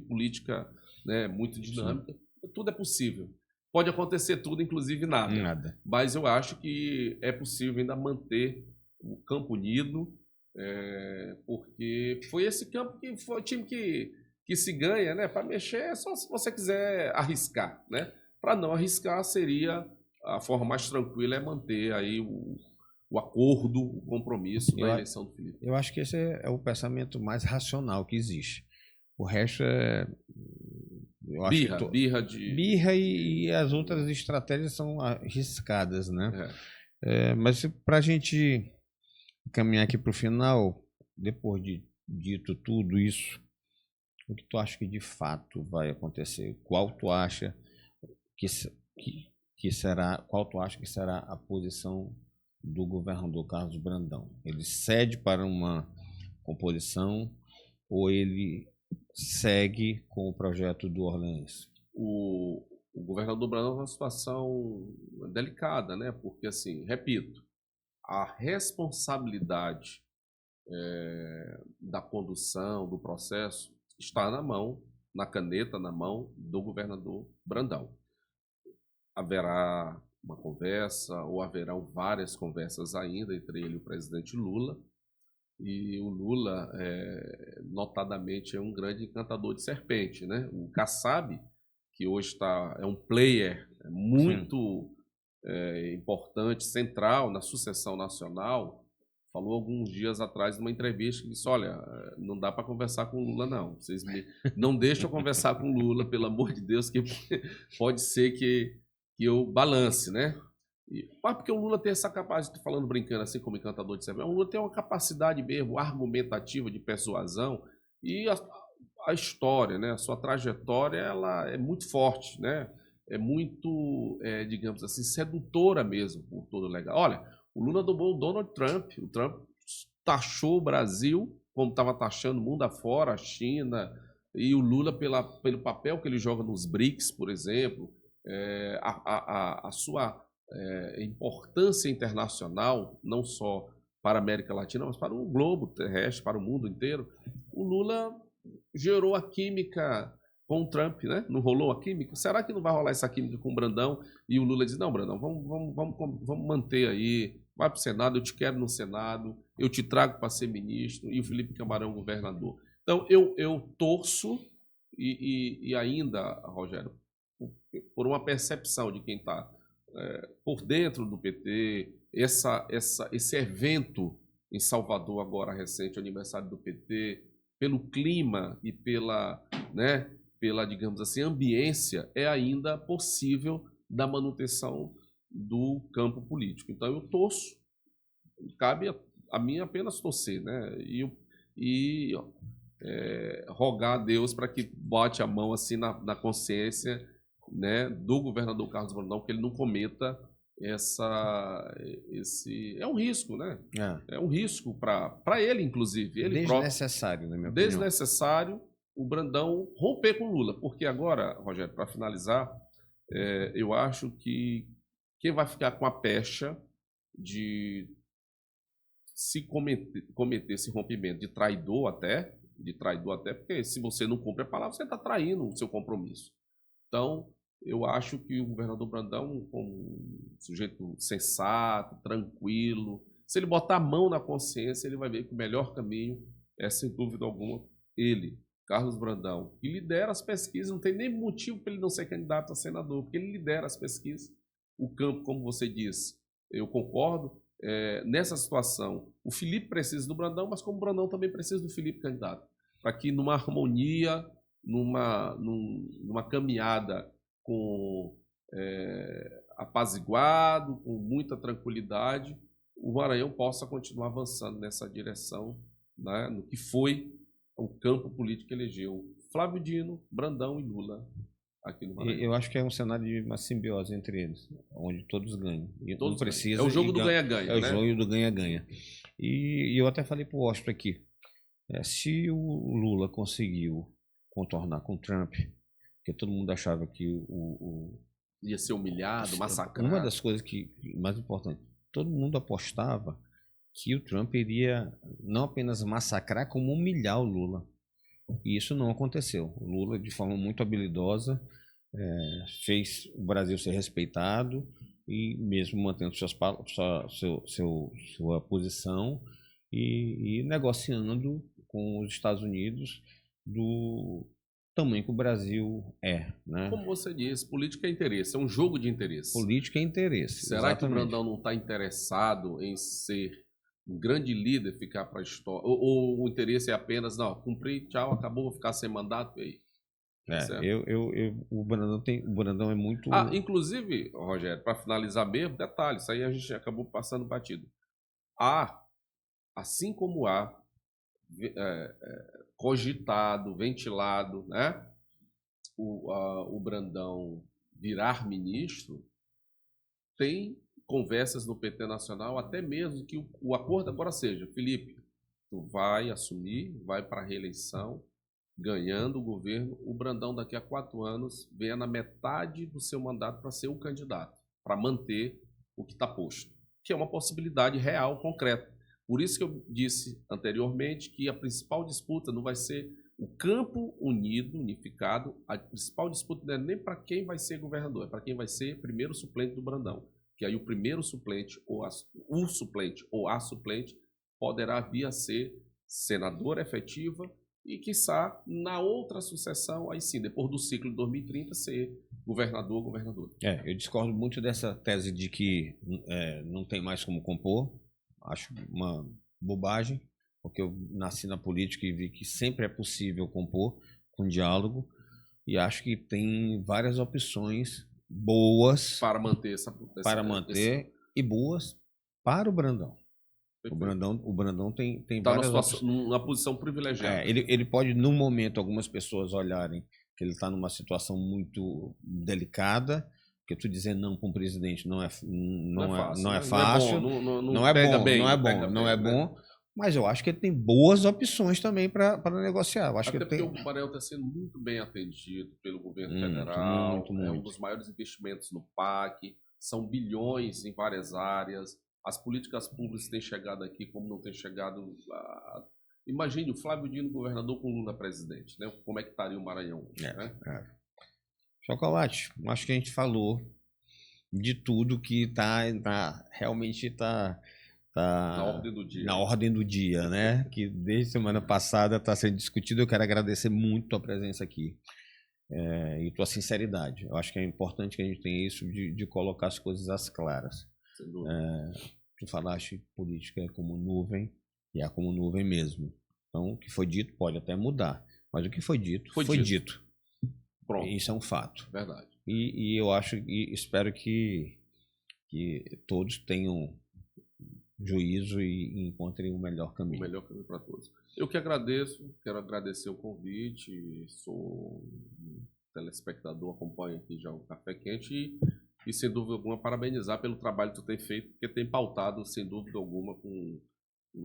política, né, muito dinâmica, sim, tudo é possível. Pode acontecer tudo, inclusive nada. Mas eu acho que é possível ainda manter o campo unido, porque foi esse campo que foi o time que se ganha, né? Para mexer é só se você quiser arriscar, né? Para não arriscar, seria a forma mais tranquila manter aí o acordo, o compromisso da eleição do Felipe. Eu acho que esse é o pensamento mais racional que existe. O resto é... Birra e as outras estratégias são arriscadas, né? Mas para a gente caminhar aqui para o final, depois de dito tudo isso, o que tu acha que de fato vai acontecer? Qual tu acha que será a posição do governador Carlos Brandão? Ele cede para uma composição ou ele segue com o projeto do Orleans? O governador Brandão é uma situação delicada, né? Porque, assim, repito, a responsabilidade da condução do processo está na caneta, na mão do governador Brandão. Haverá uma conversa, ou haverão várias conversas ainda entre ele e o presidente Lula. E o Lula, notadamente, é um grande encantador de serpente, né? O Kassab, que hoje é um player muito importante, central na sucessão nacional, falou alguns dias atrás numa entrevista que disse: olha, não dá para conversar com o Lula, não. Vocês não deixam eu conversar com o Lula, pelo amor de Deus, que pode ser que eu balance, né? Porque o Lula tem essa capacidade, falando brincando assim como encantador de serpente, o Lula tem uma capacidade mesmo argumentativa de persuasão, e a história, né, a sua trajetória, ela é muito forte, né? É muito, digamos assim, sedutora mesmo por todo legal. Olha, o Lula domou o Donald Trump. O Trump taxou o Brasil, como estava taxando o mundo afora, a China, e o Lula, pelo papel que ele joga nos BRICS, por exemplo, a sua importância internacional, não só para a América Latina, mas para o globo terrestre, para o mundo inteiro. O Lula gerou a química com o Trump, né? Não rolou a química? Será que não vai rolar essa química com o Brandão? E o Lula diz: não, Brandão, vamos manter aí, vai para o Senado, eu te quero no Senado, eu te trago para ser ministro, e o Felipe Camarão governador. Então, eu torço, e ainda, Rogério, por uma percepção de quem está por dentro do PT, esse evento em Salvador, agora recente, aniversário do PT, pelo clima e pela, digamos assim, ambiência, é ainda possível da manutenção do campo político. Então eu torço, cabe a mim apenas torcer, né? E rogar a Deus para que bote a mão assim na consciência, né, do governador Carlos Brandão, que ele não cometa esse é um risco, né? É um risco para ele, inclusive. Ele desnecessário, na minha opinião. Desnecessário o Brandão romper com o Lula. Porque agora, Rogério, para finalizar, eu acho que quem vai ficar com a pecha de se cometer esse rompimento de traidor até, porque se você não cumpre a palavra, você está traindo o seu compromisso. Então, eu acho que o governador Brandão, como um sujeito sensato, tranquilo, se ele botar a mão na consciência, ele vai ver que o melhor caminho é, sem dúvida alguma, ele, Carlos Brandão, que lidera as pesquisas, não tem nem motivo para ele não ser candidato a senador, porque ele lidera as pesquisas. O campo, como você disse, eu concordo, nessa situação, o Felipe precisa do Brandão, mas como o Brandão também precisa do Felipe candidato, para que numa harmonia, numa caminhada com apaziguado, com muita tranquilidade, o Maranhão possa continuar avançando nessa direção, né, no que foi o campo político que elegeu Flávio Dino, Brandão e Lula aqui no Maranhão. Eu acho que é um cenário de uma simbiose entre eles, onde todos ganham. E todos precisa. É o jogo do ganha-ganha. É o jogo do ganha-ganha. E eu até falei para o Washington aqui, se o Lula conseguiu contornar com o Trump, porque todo mundo achava que ia ser humilhado, massacrado. Uma das coisas mais importante, todo mundo apostava que o Trump iria não apenas massacrar, como humilhar o Lula. E isso não aconteceu. O Lula, de forma muito habilidosa, fez o Brasil ser respeitado e mesmo mantendo sua posição e negociando com os Estados Unidos do tamanho que o Brasil é, né? Como você disse, política é interesse, é um jogo de interesse. Política é interesse. Será exatamente. Que o Brandão não está interessado em ser um grande líder, ficar para a história? Ou o interesse é apenas, não, cumprir, tchau, acabou, vou ficar sem mandato, e aí? O Brandão é muito... inclusive, Rogério, para finalizar mesmo, detalhe, isso aí a gente acabou passando batido. Assim como há cogitado, ventilado, né, o Brandão virar ministro, tem conversas no PT Nacional, até mesmo que o acordo agora seja, Felipe, tu vai assumir, vai para a reeleição, ganhando o governo, o Brandão daqui a 4 anos venha na metade do seu mandato para ser o candidato, para manter o que está posto, que é uma possibilidade real, concreta. Por isso que eu disse anteriormente que a principal disputa não vai ser o campo unido, unificado, a principal disputa não é nem para quem vai ser governador, é para quem vai ser primeiro suplente do Brandão, que aí o primeiro suplente, o suplente ou a suplente, poderá vir a ser senadora efetiva e, quiçá, na outra sucessão, aí sim, depois do ciclo de 2030, ser governador ou governadora. Eu discordo muito dessa tese de que não tem mais como compor. Acho uma bobagem, porque eu nasci na política e vi que sempre é possível compor com diálogo, e acho que tem várias opções boas para manter e boas para o Brandão. O Brandão tem várias numa posição privilegiada. Ele pode, no momento, algumas pessoas olharem que ele está numa situação muito delicada, porque tu dizer não para um presidente não é fácil, não é bom, mas eu acho que ele tem boas opções também para negociar. Eu acho Até que porque o Maranhão está sendo muito bem atendido pelo governo federal, muito. Um dos maiores investimentos no PAC, são bilhões em várias áreas, as políticas públicas têm chegado aqui como não tem chegado Imagine o Flávio Dino governador com Lula presidente, né? Como é que estaria o Maranhão? Chocolate, acho que a gente falou de tudo que realmente está na ordem do dia, né? Que desde semana passada está sendo discutido. Eu quero agradecer muito a presença aqui e tua sinceridade. Eu acho que é importante que a gente tenha isso de colocar as coisas às claras. Tu falaste política é como nuvem, e é como nuvem mesmo. Então, o que foi dito pode até mudar, mas o que foi dito foi dito. Pronto. Isso é um fato. Verdade. E eu acho e espero que todos tenham juízo e encontrem o melhor caminho. O melhor caminho para todos. Eu que agradeço, quero agradecer o convite, sou um telespectador, acompanho aqui já o Café Quente e E, sem dúvida alguma, parabenizar pelo trabalho que tu tem feito, porque tem pautado, sem dúvida alguma, com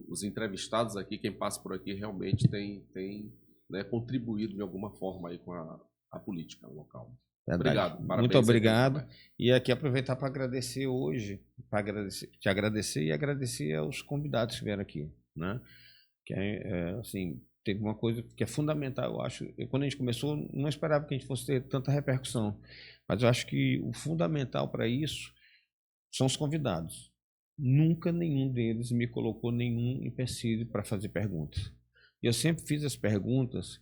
os entrevistados aqui, quem passa por aqui realmente tem né, contribuído de alguma forma aí com a política local. Verdade. Obrigado. Parabéns. Muito obrigado. E aqui aproveitar para agradecer hoje, te agradecer e agradecer aos convidados que vieram aqui, né? Que assim, teve uma coisa que é fundamental, eu acho. Quando a gente começou, não esperava que a gente fosse ter tanta repercussão, mas eu acho que o fundamental para isso são os convidados. Nunca nenhum deles me colocou nenhum empecilho para fazer perguntas. E eu sempre fiz as perguntas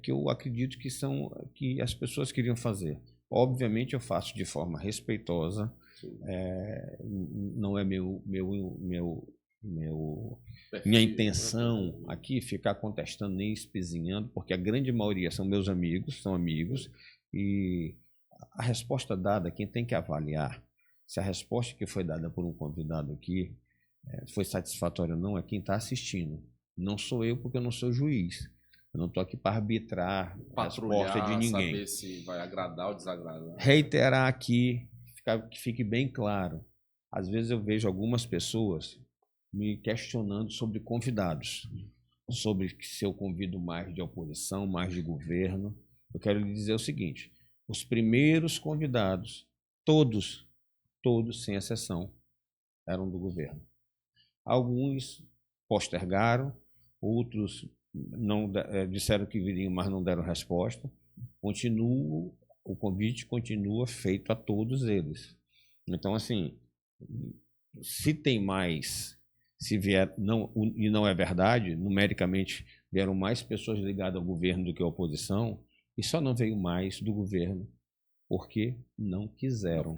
que eu acredito que são que as pessoas queriam fazer. Obviamente eu faço de forma respeitosa, não é minha intenção aqui ficar contestando nem espezinhando, porque a grande maioria são meus amigos, são amigos, e a resposta dada, quem tem que avaliar se a resposta que foi dada por um convidado aqui foi satisfatória ou não é quem está assistindo. Não sou eu, porque eu não sou juiz. Eu não estou aqui para arbitrar a resposta de ninguém. Saber se vai agradar ou desagradar. Reiterar aqui, que fique bem claro. Às vezes eu vejo algumas pessoas me questionando sobre convidados, sobre se eu convido mais de oposição, mais de governo. Eu quero lhe dizer o seguinte: os primeiros convidados, todos, sem exceção, eram do governo. Alguns postergaram, outros não disseram que viriam, mas não deram resposta. O convite continua feito a todos eles. Então, assim, se tem mais, se vier, e não é verdade, numericamente vieram mais pessoas ligadas ao governo do que à oposição, e só não veio mais do governo porque não quiseram.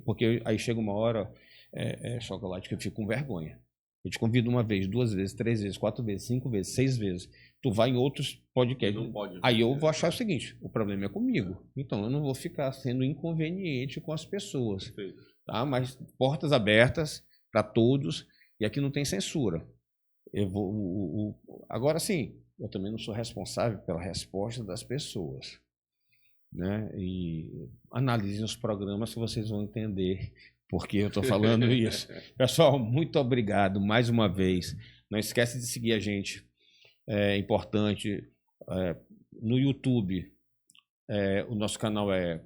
Porque aí chega uma hora, Chocolate, que eu fico com vergonha. Eu te convido uma vez, 2 vezes, 3 vezes, 4 vezes, 5 vezes, 6 vezes. Tu vai em outros podcasts. Aí eu vou achar o seguinte: o problema é comigo. Então eu não vou ficar sendo inconveniente com as pessoas. Tá? Mas portas abertas para todos, e aqui não tem censura. Agora sim, eu também não sou responsável pela resposta das pessoas, né? E analisem os programas que vocês vão entender porque eu estou falando isso. Pessoal, muito obrigado mais uma vez. Não esquece de seguir a gente. É importante. No YouTube, o nosso canal é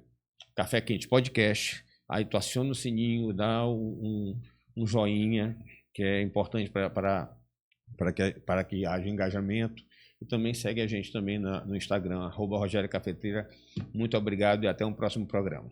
Café Quente Podcast. Aí tu aciona o sininho, dá um joinha, que é importante para que haja engajamento. E também segue a gente também no Instagram, @RogérioCafeteira. Muito obrigado e até um próximo programa.